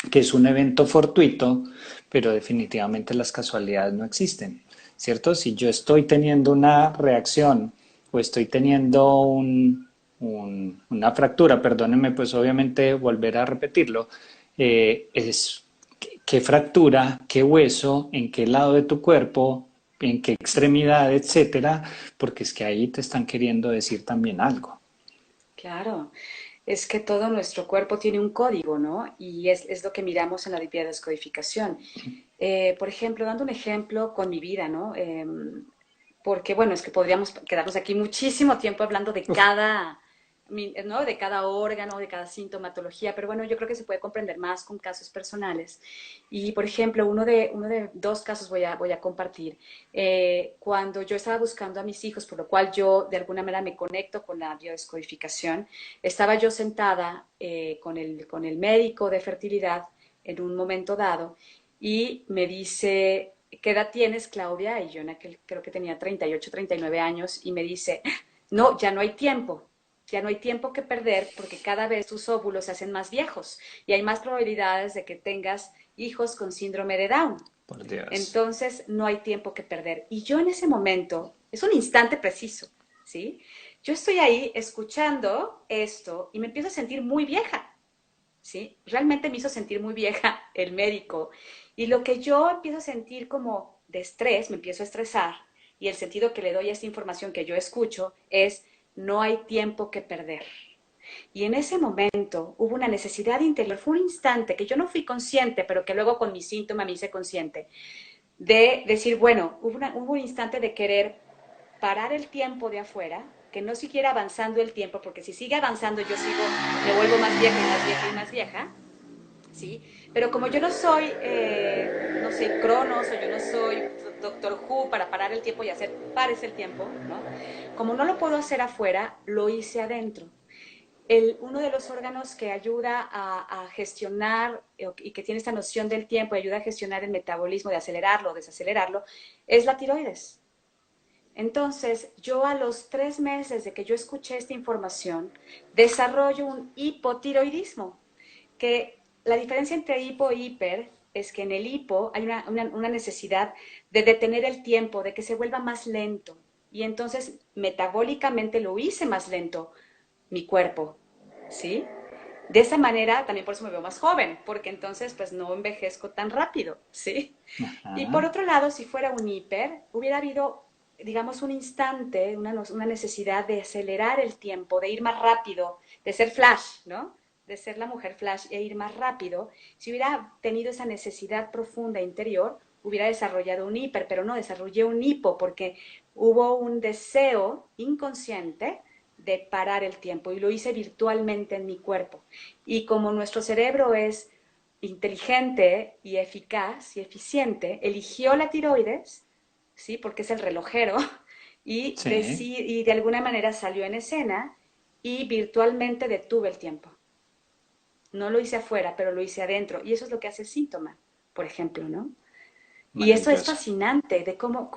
que es un evento fortuito, pero definitivamente las casualidades no existen, ¿cierto? Si yo estoy teniendo una reacción o estoy teniendo una fractura, perdónenme, pues obviamente volver a repetirlo, es qué fractura, qué hueso, en qué lado de tu cuerpo, en qué extremidad, etcétera, porque es que ahí te están queriendo decir también algo. claro. Es que todo nuestro cuerpo tiene un código, ¿no? Y es lo que miramos en la biodescodificación. Por ejemplo, dando un ejemplo con mi vida, ¿no? Porque, bueno, es que podríamos quedarnos aquí muchísimo tiempo hablando de Uf, cada, ¿no? De cada órgano, de cada sintomatología, pero bueno, yo creo que se puede comprender más con casos personales. Y, por ejemplo, uno de dos casos voy a compartir. Cuando yo estaba buscando a mis hijos, por lo cual yo de alguna manera me conecto con la biodescodificación, estaba yo sentada con el médico de fertilidad en un momento dado y me dice, ¿qué edad tienes, Claudia? Y yo en aquel creo que tenía 38, 39 años y me dice, no, ya no hay tiempo. Ya no hay tiempo que perder porque cada vez tus óvulos se hacen más viejos y hay más probabilidades de que tengas hijos con síndrome de Down. por Dios. Entonces no hay tiempo que perder. Y yo en ese momento, es un instante preciso, ¿sí? Yo estoy ahí escuchando esto y me empiezo a sentir muy vieja, ¿sí? Realmente me hizo sentir muy vieja el médico. Y lo que yo empiezo a sentir como de estrés, me empiezo a estresar, y el sentido que le doy a esta información que yo escucho es, no hay tiempo que perder. Y en ese momento hubo una necesidad interior, fue un instante que yo no fui consciente, pero que luego con mi síntoma me hice consciente, de decir, bueno, hubo un instante de querer parar el tiempo de afuera, que no siguiera avanzando el tiempo, porque si sigue avanzando yo sigo, me vuelvo más vieja y más vieja y más vieja, ¿sí? Pero como yo no soy, no sé, Cronos o yo no soy Doctor Who para parar el tiempo y hacer pares el tiempo, ¿no? Como no lo puedo hacer afuera, lo hice adentro. Uno de los órganos que ayuda a gestionar y que tiene esta noción del tiempo y ayuda a gestionar el metabolismo, de acelerarlo o desacelerarlo, es la tiroides. Entonces, yo a los 3 meses de que yo escuché esta información, desarrollo un hipotiroidismo, que la diferencia entre hipo e hiper es que en el hipo hay una necesidad de detener el tiempo, de que se vuelva más lento. Y entonces, metabólicamente lo hice más lento mi cuerpo, ¿sí? De esa manera, también por eso me veo más joven, porque entonces pues no envejezco tan rápido, ¿sí? Y por Ajá. otro lado, si fuera un hiper, hubiera habido, digamos, un instante, una necesidad de acelerar el tiempo, de ir más rápido, de ser flash, ¿no? De ser la mujer flash e ir más rápido. Si hubiera tenido esa necesidad profunda interior, hubiera desarrollado un hiper, pero no desarrollé un hipo porque hubo un deseo inconsciente de parar el tiempo y lo hice virtualmente en mi cuerpo. Y como nuestro cerebro es inteligente y eficaz y eficiente, eligió la tiroides, ¿sí? Porque es el relojero, Sí, y de alguna manera salió en escena y virtualmente detuve el tiempo. No lo hice afuera, pero lo hice adentro. Y eso es lo que hace el síntoma, por ejemplo, ¿no? Y esto es maravilloso. fascinante de cómo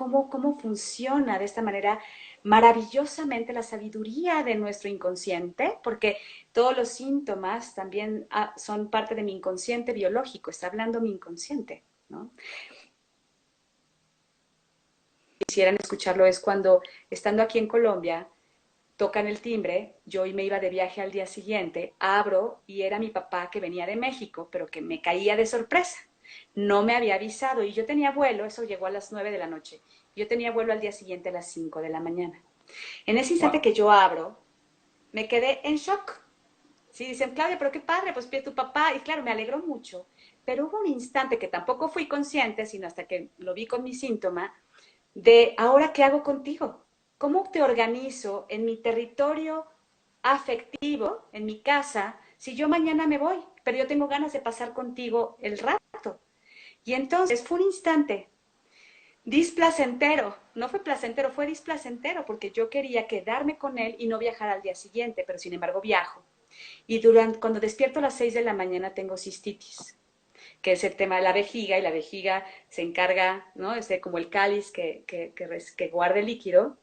funciona de esta manera maravillosamente la sabiduría de nuestro inconsciente, porque todos los síntomas también son parte de mi inconsciente biológico, está hablando mi inconsciente, ¿no? Quisieran escucharlo es cuando, estando aquí en Colombia, tocan el timbre, yo me iba de viaje al día siguiente, abro y era mi papá que venía de México, pero que me caía de sorpresa. No me había avisado y yo tenía vuelo, eso llegó a las 9 de la noche. Yo tenía vuelo al día siguiente a las 5 de la mañana. En ese instante Wow. que yo abro, me quedé en shock. Sí, dicen, Claudia, pero qué padre, pues pide tu papá. Y claro, me alegró mucho. Pero hubo un instante que tampoco fui consciente, sino hasta que lo vi con mi síntoma, de ahora qué hago contigo. ¿Cómo te organizo en mi territorio afectivo, en mi casa, si yo mañana me voy, pero yo tengo ganas de pasar contigo el rato? Y entonces fue un instante displacentero, no fue placentero, fue displacentero, porque yo quería quedarme con él y no viajar al día siguiente, pero sin embargo viajo. Y cuando despierto a las 6 de la mañana tengo cistitis, que es el tema de la vejiga, y la vejiga se encarga, ¿no? Es como el cáliz que guarda el líquido,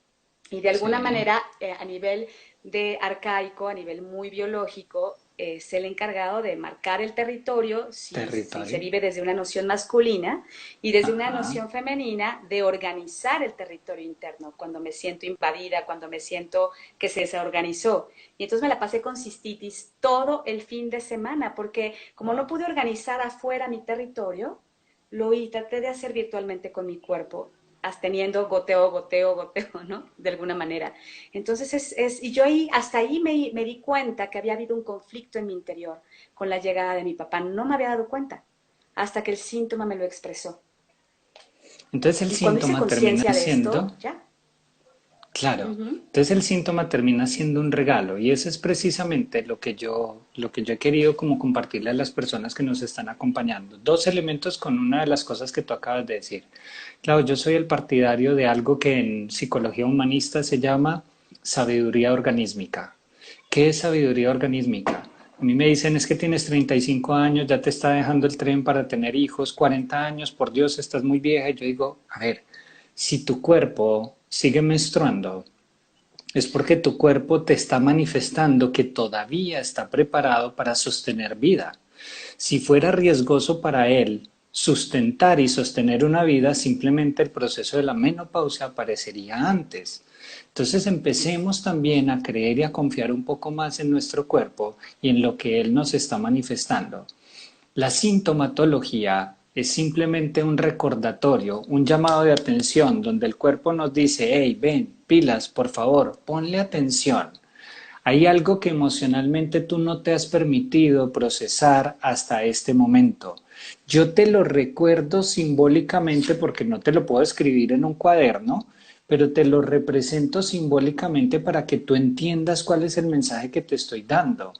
y de alguna Sí, manera, a nivel de arcaico, a nivel muy biológico, es el encargado de marcar el territorio si se territorio. vive desde una noción masculina y desde una Ajá. noción femenina de organizar el territorio interno, cuando me siento invadida, cuando me siento que se desorganizó. Y entonces me la pasé con cistitis todo el fin de semana, porque como no Wow. pude organizar afuera mi territorio, traté de hacer virtualmente con mi cuerpo, teniendo goteo, goteo, goteo, ¿no? De alguna manera. Entonces, y yo ahí, hasta ahí me di cuenta que había habido un conflicto en mi interior con la llegada de mi papá. No me había dado cuenta hasta que el síntoma me lo expresó. Entonces el Y cuando hice síntoma termina conciencia de siendo, esto, ya. claro, Ujú. entonces el síntoma termina siendo un regalo y eso es precisamente lo que yo he querido como compartirle a las personas que nos están acompañando. Dos elementos con una de las cosas que tú acabas de decir. Claro, yo soy el partidario de algo que en psicología humanista se llama sabiduría organísmica. ¿Qué es sabiduría organísmica? A mí me dicen es que tienes 35 años, ya te está dejando el tren para tener hijos, 40 años, por Dios, estás muy vieja. Y yo digo, a ver, si tu cuerpo sigue menstruando, es porque tu cuerpo te está manifestando que todavía está preparado para sostener vida. Si fuera riesgoso para él sustentar y sostener una vida, simplemente el proceso de la menopausia aparecería antes. Entonces empecemos también a creer y a confiar un poco más en nuestro cuerpo y en lo que él nos está manifestando. La sintomatología es simplemente un recordatorio, un llamado de atención donde el cuerpo nos dice, hey, ven, pilas, por favor, ponle atención. Hay algo que emocionalmente tú no te has permitido procesar hasta este momento. Yo te lo recuerdo simbólicamente porque no te lo puedo escribir en un cuaderno, pero te lo represento simbólicamente para que tú entiendas cuál es el mensaje que te estoy dando.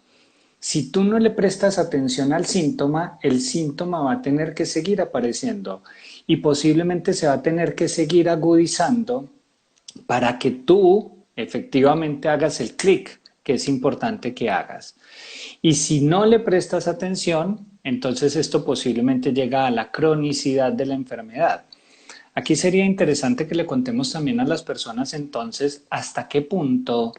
Si tú no le prestas atención al síntoma, el síntoma va a tener que seguir apareciendo y posiblemente se va a tener que seguir agudizando para que tú efectivamente hagas el clic que es importante que hagas. Y si no le prestas atención, entonces esto posiblemente llega a la cronicidad de la enfermedad. Aquí sería interesante que le contemos también a las personas entonces hasta qué punto,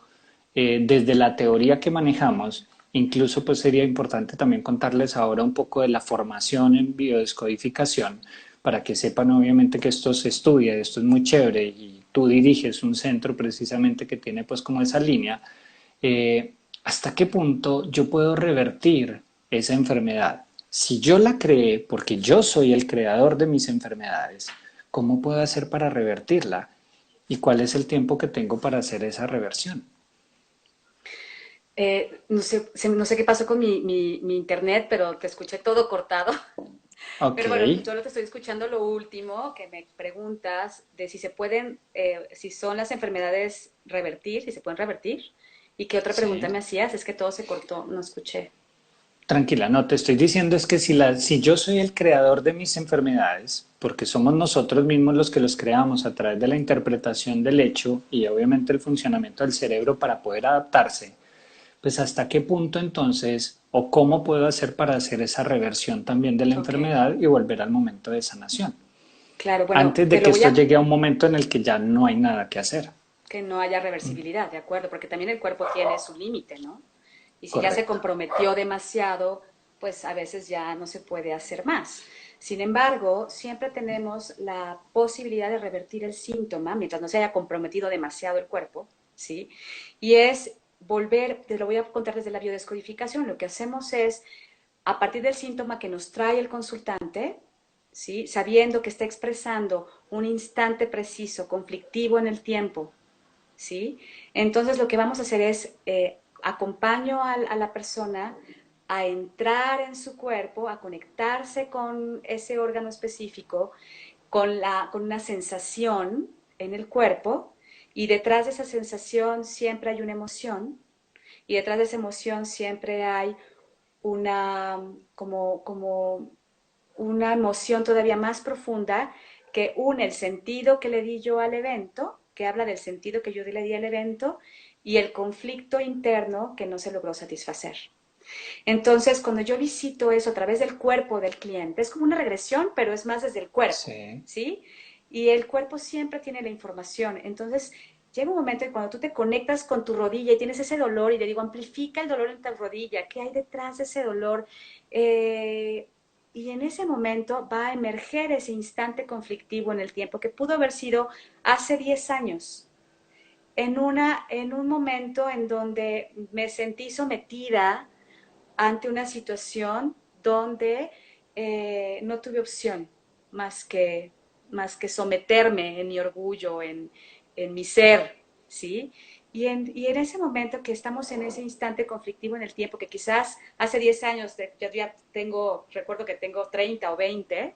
desde la teoría que manejamos, incluso pues sería importante también contarles ahora un poco de la formación en biodescodificación para que sepan obviamente que esto se estudia, esto es muy chévere y tú diriges un centro precisamente que tiene pues como esa línea, hasta qué punto yo puedo revertir esa enfermedad. Si yo la creé, porque yo soy el creador de mis enfermedades, ¿cómo puedo hacer para revertirla? ¿Y cuál es el tiempo que tengo para hacer esa reversión? No sé qué pasó con mi internet, pero te escuché todo cortado. Ok, Pero bueno, yo lo te estoy escuchando lo último que me preguntas de si se pueden, si son las enfermedades revertir, si se pueden revertir. ¿Y qué otra Sí. pregunta me hacías? Es que todo se cortó, no escuché. Tranquila, no, te estoy diciendo es que si yo soy el creador de mis enfermedades, porque somos nosotros mismos los que los creamos a través de la interpretación del hecho y obviamente el funcionamiento del cerebro para poder adaptarse, pues hasta qué punto entonces o cómo puedo hacer para hacer esa reversión también de la Ok, enfermedad y volver al momento de sanación, claro, bueno, antes te de lo que voy esto a llegue a un momento en el que ya no hay nada que hacer. que no haya reversibilidad, ¿de acuerdo? Porque también el cuerpo tiene su límite, ¿no? Y si ya se Correcto. comprometió demasiado, pues a veces ya no se puede hacer más. Sin embargo, siempre tenemos la posibilidad de revertir el síntoma mientras no se haya comprometido demasiado el cuerpo, ¿sí? Y es volver, te lo voy a contar desde la biodescodificación, lo que hacemos es, a partir del síntoma que nos trae el consultante, ¿sí? Sabiendo que está expresando un instante preciso, conflictivo en el tiempo, ¿sí? Entonces lo que vamos a hacer es, acompaño a la persona a entrar en su cuerpo, a conectarse con ese órgano específico, con una sensación en el cuerpo, y detrás de esa sensación siempre hay una emoción, y detrás de esa emoción siempre hay una, como una emoción todavía más profunda que une el sentido que le di yo al evento, que habla del sentido que yo le di al evento, y el conflicto interno que no se logró satisfacer. Entonces, cuando yo visito eso a través del cuerpo del cliente, es como una regresión, pero es más desde el cuerpo, Sí. ¿sí? Y el cuerpo siempre tiene la información. Entonces, llega un momento en cuando tú te conectas con tu rodilla y tienes ese dolor y le digo, amplifica el dolor en tu rodilla, ¿qué hay detrás de ese dolor? Y en ese momento va a emerger ese instante conflictivo en el tiempo que pudo haber sido hace 10 años, en un momento en donde me sentí sometida ante una situación donde no tuve opción más que, más que someterme en mi orgullo, en mi ser, ¿sí? Y en ese momento que estamos en ese instante conflictivo en el tiempo, que quizás hace 10 años, yo ya tengo, recuerdo que tengo 30 o 20,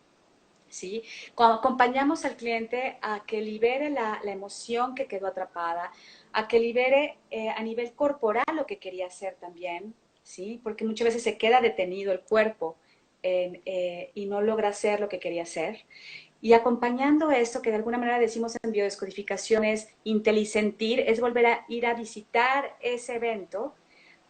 ¿sí? Cuando acompañamos al cliente a que libere la emoción que quedó atrapada, a que libere a nivel corporal lo que quería hacer también, ¿sí? Porque muchas veces se queda detenido el cuerpo y no logra hacer lo que quería hacer. Y acompañando esto, que de alguna manera decimos en biodescodificación es intelisentir, es volver a ir a visitar ese evento,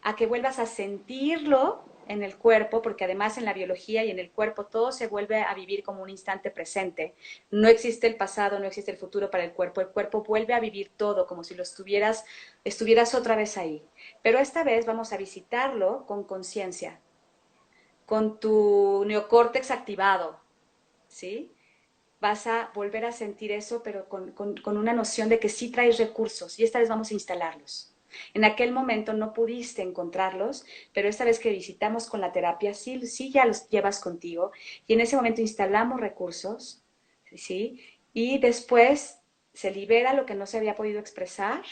a que vuelvas a sentirlo en el cuerpo, porque además en la biología y en el cuerpo todo se vuelve a vivir como un instante presente. No existe el pasado, no existe el futuro para el cuerpo vuelve a vivir todo como si lo estuvieras otra vez ahí. Pero esta vez vamos a visitarlo con conciencia, con tu neocórtex activado, ¿sí? Vas a volver a sentir eso, pero con una noción de que sí traes recursos y esta vez vamos a instalarlos. En aquel momento no pudiste encontrarlos, pero esta vez que visitamos con la terapia, sí, sí ya los llevas contigo y en ese momento instalamos recursos, ¿sí? Y después se libera lo que no se había podido expresar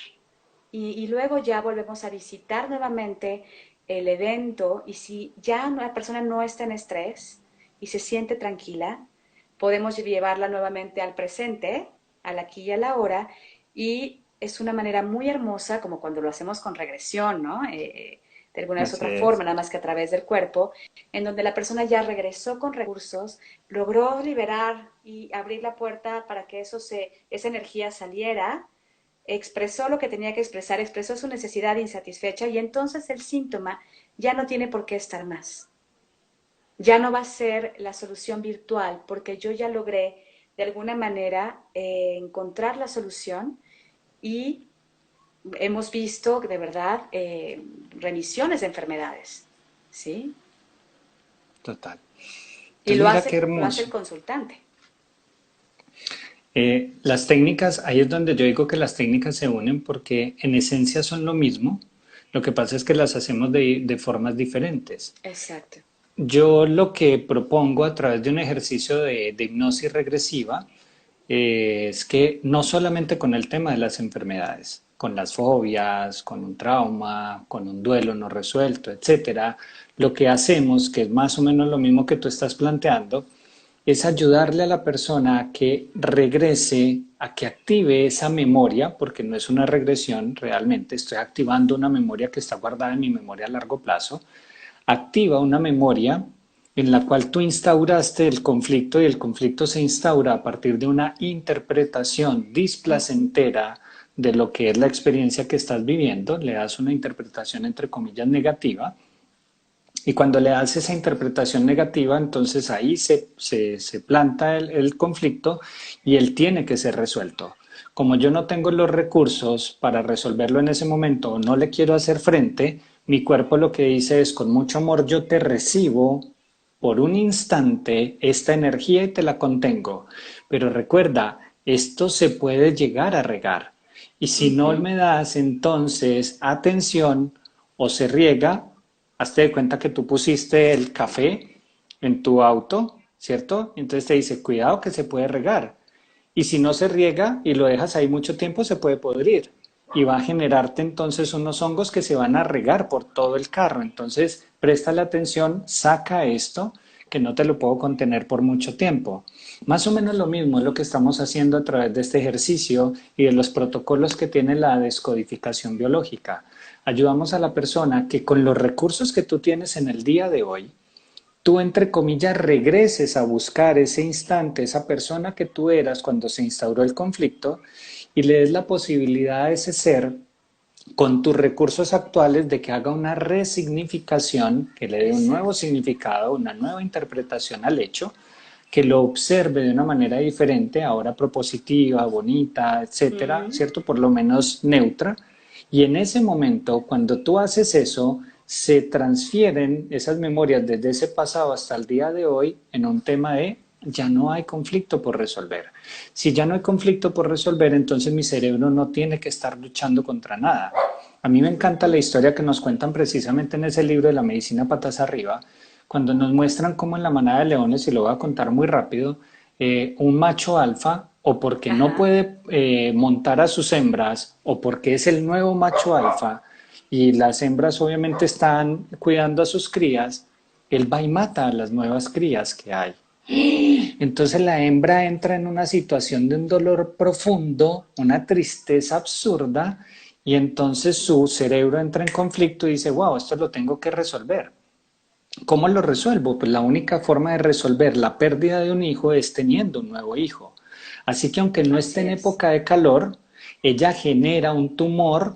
y luego ya volvemos a visitar nuevamente el evento y si ya la persona no está en estrés y se siente tranquila, podemos llevarla nuevamente al presente, al aquí y a la hora, y es una manera muy hermosa, como cuando lo hacemos con regresión, ¿no? De alguna vez Así otra es. forma, nada más que a través del cuerpo, en donde la persona ya regresó con recursos, logró liberar y abrir la puerta para que esa energía saliera, expresó lo que tenía que expresar, expresó su necesidad insatisfecha y entonces el síntoma ya no tiene por qué estar más. Ya no va a ser la solución virtual porque yo ya logré de alguna manera encontrar la solución y hemos visto de verdad remisiones de enfermedades, ¿sí? Total. Y Entonces mira qué lo hace el hermoso. consultante. Las técnicas, ahí es donde yo digo que las técnicas se unen porque en esencia son lo mismo. Lo que pasa es que las hacemos de formas diferentes. Exacto. Yo lo que propongo a través de un ejercicio de hipnosis regresiva es que no solamente con el tema de las enfermedades, con las fobias, con un trauma, con un duelo no resuelto, etcétera, lo que hacemos, que es más o menos lo mismo que tú estás planteando, es ayudarle a la persona a que regrese, a que active esa memoria, porque no es una regresión realmente, estoy activando una memoria que está guardada en mi memoria a largo plazo, activa una memoria en la cual tú instauraste el conflicto y el conflicto se instaura a partir de una interpretación Ujú. displacentera de lo que es la experiencia que estás viviendo, le das una interpretación entre comillas negativa y cuando le das esa interpretación negativa, entonces ahí se planta el conflicto y él tiene que ser resuelto. Como yo no tengo los recursos para resolverlo en ese momento o no le quiero hacer frente, mi cuerpo lo que dice es, con mucho amor yo te recibo por un instante esta energía y te la contengo. Pero recuerda, esto se puede llegar a regar. Y si no Ujú. me das entonces atención o se riega, hazte de cuenta que tú pusiste el café en tu auto, ¿cierto? Entonces te dice, cuidado que se puede regar. Y si no se riega y lo dejas ahí mucho tiempo, se puede podrir. Y va a generarte entonces unos hongos que se van a regar por todo el carro. Entonces, préstale atención, saca esto, que no te lo puedo contener por mucho tiempo. Más o menos lo mismo es lo que estamos haciendo a través de este ejercicio y de los protocolos que tiene la descodificación biológica. Ayudamos a la persona que con los recursos que tú tienes en el día de hoy, tú entre comillas regreses a buscar ese instante, esa persona que tú eras cuando se instauró el conflicto y le des la posibilidad a ese ser con tus recursos actuales de que haga una resignificación, que le dé un nuevo Exacto. significado, una nueva interpretación al hecho, que lo observe de una manera diferente, ahora propositiva, bonita, etcétera, Mm. ¿cierto? Por lo menos neutra. Y en ese momento, cuando tú haces eso, se transfieren esas memorias desde ese pasado hasta el día de hoy en un tema de ya no hay conflicto por resolver. Si ya no hay conflicto por resolver, entonces mi cerebro no tiene que estar luchando contra nada. A mí me encanta la Ujú. historia que nos cuentan precisamente en ese libro de la medicina patas arriba, cuando nos muestran cómo en la manada de leones, y lo voy a contar muy rápido, un macho alfa, o porque no Ajá. puede montar a sus hembras, o porque es el nuevo macho alfa, y las hembras obviamente están cuidando a sus crías, él va y mata a las nuevas crías que hay. Entonces la hembra entra en una situación de un dolor profundo, una tristeza absurda, y entonces su cerebro entra en conflicto y dice, wow, esto lo tengo que resolver. ¿Cómo lo resuelvo? Pues la única forma de resolver la pérdida de un hijo es teniendo un nuevo hijo. Así que aunque no esté Así en es. época de calor, ella genera un tumor,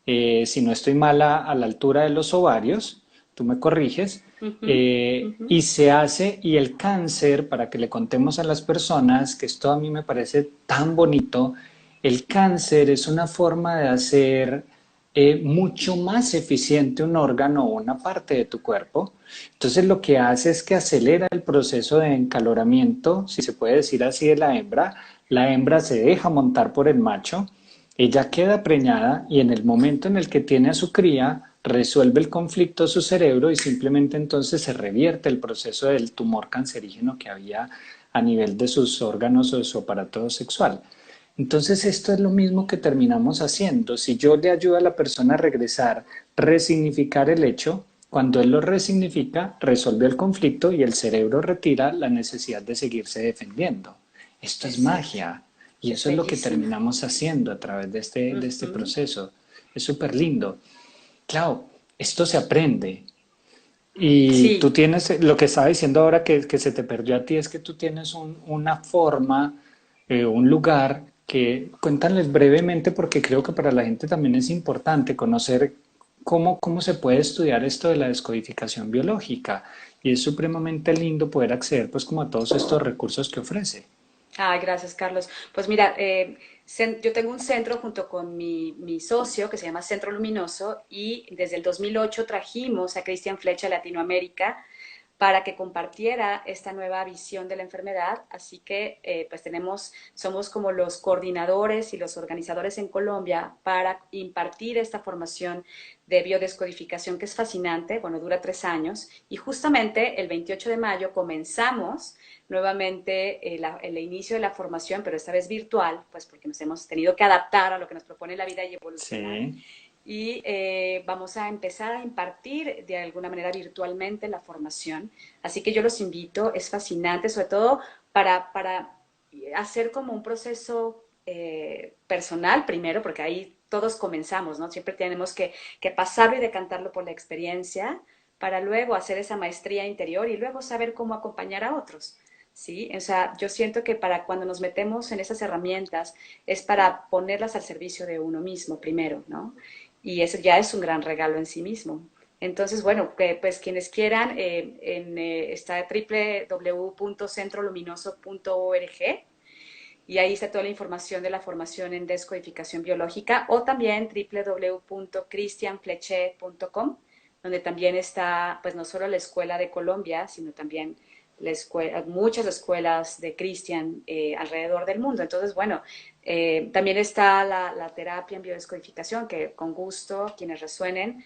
si no estoy mala, a la altura de los ovarios, tú me corriges, Ujú. Ujú. y se hace, y el cáncer, para que le contemos a las personas, que esto a mí me parece tan bonito, el cáncer es una forma de hacer mucho más eficiente un órgano o una parte de tu cuerpo. Entonces lo que hace es que acelera el proceso de encaloramiento, si se puede decir así, de la hembra se deja montar por el macho, ella queda preñada y en el momento en el que tiene a su cría, resuelve el conflicto su cerebro y simplemente entonces se revierte el proceso del tumor cancerígeno que había a nivel de sus órganos o de su aparato sexual. Entonces esto es lo mismo que terminamos haciendo. Si yo le ayudo a la persona a regresar, resignificar el hecho, cuando él lo resignifica, resuelve el conflicto y el cerebro retira la necesidad de seguirse defendiendo. Esto es Exacto. magia y eso es lo que Bellísimo. terminamos haciendo a través de este Ujú. proceso. Es súper lindo. Claro, esto se aprende. Y tú Sí. tienes, lo que estaba diciendo ahora que se te perdió a ti es que tú tienes una forma, un lugar que cuéntales brevemente porque creo que para la gente también es importante conocer cómo se puede estudiar esto de la descodificación biológica. Y es supremamente lindo poder acceder pues como a todos estos recursos que ofrece. Ay, gracias, Carlos. Pues mira, yo tengo un centro junto con mi socio que se llama Centro Luminoso y desde el 2008 trajimos a Cristian Flecha a Latinoamérica para que compartiera esta nueva visión de la enfermedad. Así que pues somos como los coordinadores y los organizadores en Colombia para impartir esta formación de biodescodificación que es fascinante. Bueno, dura 3 años y justamente el 28 de mayo comenzamos nuevamente el inicio de la formación, pero esta vez virtual, pues porque nos hemos tenido que adaptar a lo que nos propone la vida y evolucionar. Sí, y vamos a empezar a impartir de alguna manera virtualmente la formación. Así que yo los invito, es fascinante, sobre todo para hacer como un proceso personal primero, porque ahí todos comenzamos, ¿no? Siempre tenemos que pasarlo y decantarlo por la experiencia para luego hacer esa maestría interior y luego saber cómo acompañar a otros. ¿Sí? O sea, yo siento que para cuando nos metemos en esas herramientas es para ponerlas al servicio de uno mismo primero, ¿no? Y eso ya es un gran regalo en sí mismo. Entonces, bueno, pues quienes quieran, está www.centroluminoso.org y ahí está toda la información de la formación en descodificación biológica o también www.cristianflechet.com, donde también está pues no solo la Escuela de Colombia, sino también muchas escuelas de Cristian alrededor del mundo. Entonces, bueno, también está la terapia en biodescodificación, que con gusto, quienes resuenen,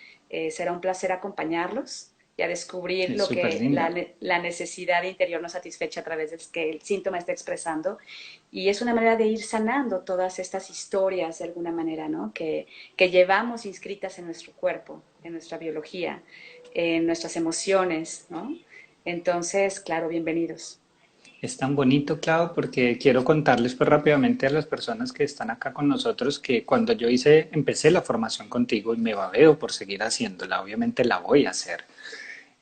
será un placer acompañarlos y a descubrir Es lo súper que lindo. la necesidad interior no satisfecha a través de que el síntoma está expresando. Y es una manera de ir sanando todas estas historias de alguna manera, ¿no? Que llevamos inscritas en nuestro cuerpo, en nuestra biología, en nuestras emociones, ¿no? Entonces, claro, bienvenidos. Es tan bonito, Clau, porque quiero contarles pues rápidamente a las personas que están acá con nosotros que cuando yo empecé la formación contigo y me babeo por seguir haciéndola, obviamente la voy a hacer.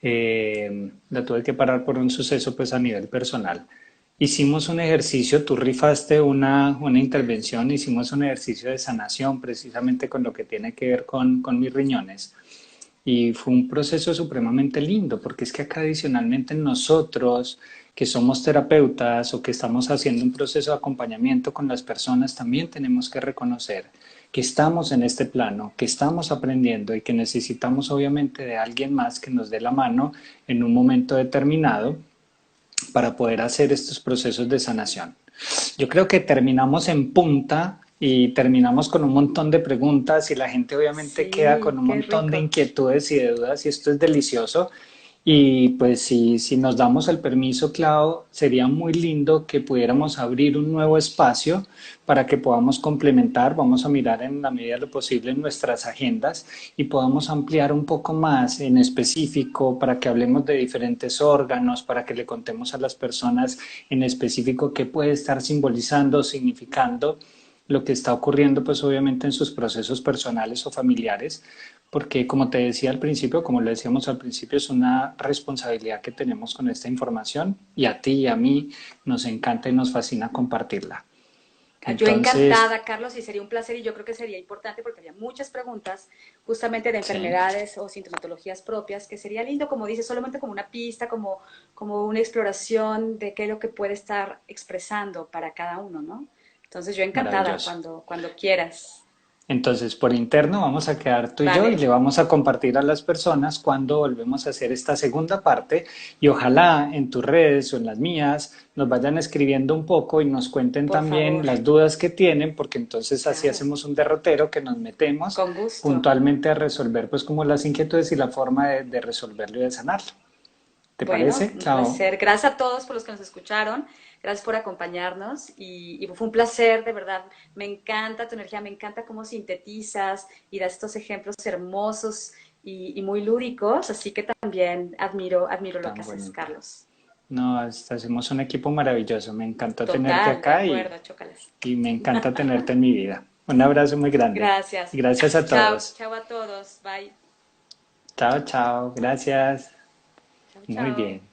La tuve que parar por un suceso pues a nivel personal. Hicimos un ejercicio, tú rifaste una intervención, hicimos un ejercicio de sanación precisamente con lo que tiene que ver con mis riñones. Y fue un proceso supremamente lindo, porque es que acá adicionalmente nosotros, que somos terapeutas o que estamos haciendo un proceso de acompañamiento con las personas, también tenemos que reconocer que estamos en este plano, que estamos aprendiendo y que necesitamos obviamente de alguien más que nos dé la mano en un momento determinado para poder hacer estos procesos de sanación. Yo creo que terminamos en punta y terminamos con un montón de preguntas y la gente obviamente queda con Sí, un qué montón de rico. inquietudes y de dudas y esto es delicioso. Y pues si nos damos el permiso, Clau, sería muy lindo que pudiéramos abrir un nuevo espacio para que podamos complementar, vamos a mirar en la medida de lo posible en nuestras agendas y podamos ampliar un poco más en específico para que hablemos de diferentes órganos, para que le contemos a las personas en específico qué puede estar simbolizando, significando lo que está ocurriendo, pues obviamente en sus procesos personales o familiares, porque como te decía al principio, como lo decíamos al principio, es una responsabilidad que tenemos con esta información y a ti y a mí nos encanta y nos fascina compartirla. Yo Entonces, encantada, Carlos, y sería un placer y yo creo que sería importante porque había muchas preguntas justamente de sí. enfermedades o sintomatologías propias, que sería lindo, como dices, solamente como una pista, como una exploración de qué es lo que puede estar expresando para cada uno, ¿no? Entonces yo encantada Maravilloso. cuando quieras. Entonces, por interno vamos a quedar tú y yo y Vale, le vamos a compartir a las personas cuando volvemos a hacer esta segunda parte y ojalá en tus redes o en las mías nos vayan escribiendo un poco y nos cuenten por también favor, las dudas que tienen, porque entonces así claro, hacemos un derrotero que nos metemos con gusto. puntualmente a resolver pues como las inquietudes y la forma de resolverlo y de sanarlo. ¿Te Bueno, parece? un Chao. placer. Gracias a todos por los que nos escucharon. Gracias por acompañarnos y fue un placer, de verdad. Me encanta tu energía, me encanta cómo sintetizas y das estos ejemplos hermosos y muy lúdicos. Así que también admiro lo que Tan haces, bonito. Carlos. No, hacemos un equipo maravilloso. Me encantó tenerte Total, de acá y acuerdo, chócalas. y me encanta tenerte en mi vida. Un abrazo muy grande. Gracias. Gracias a Chao, todos. chao a todos. Bye. Chao, chao. Gracias. Chao, Muy chao. bien.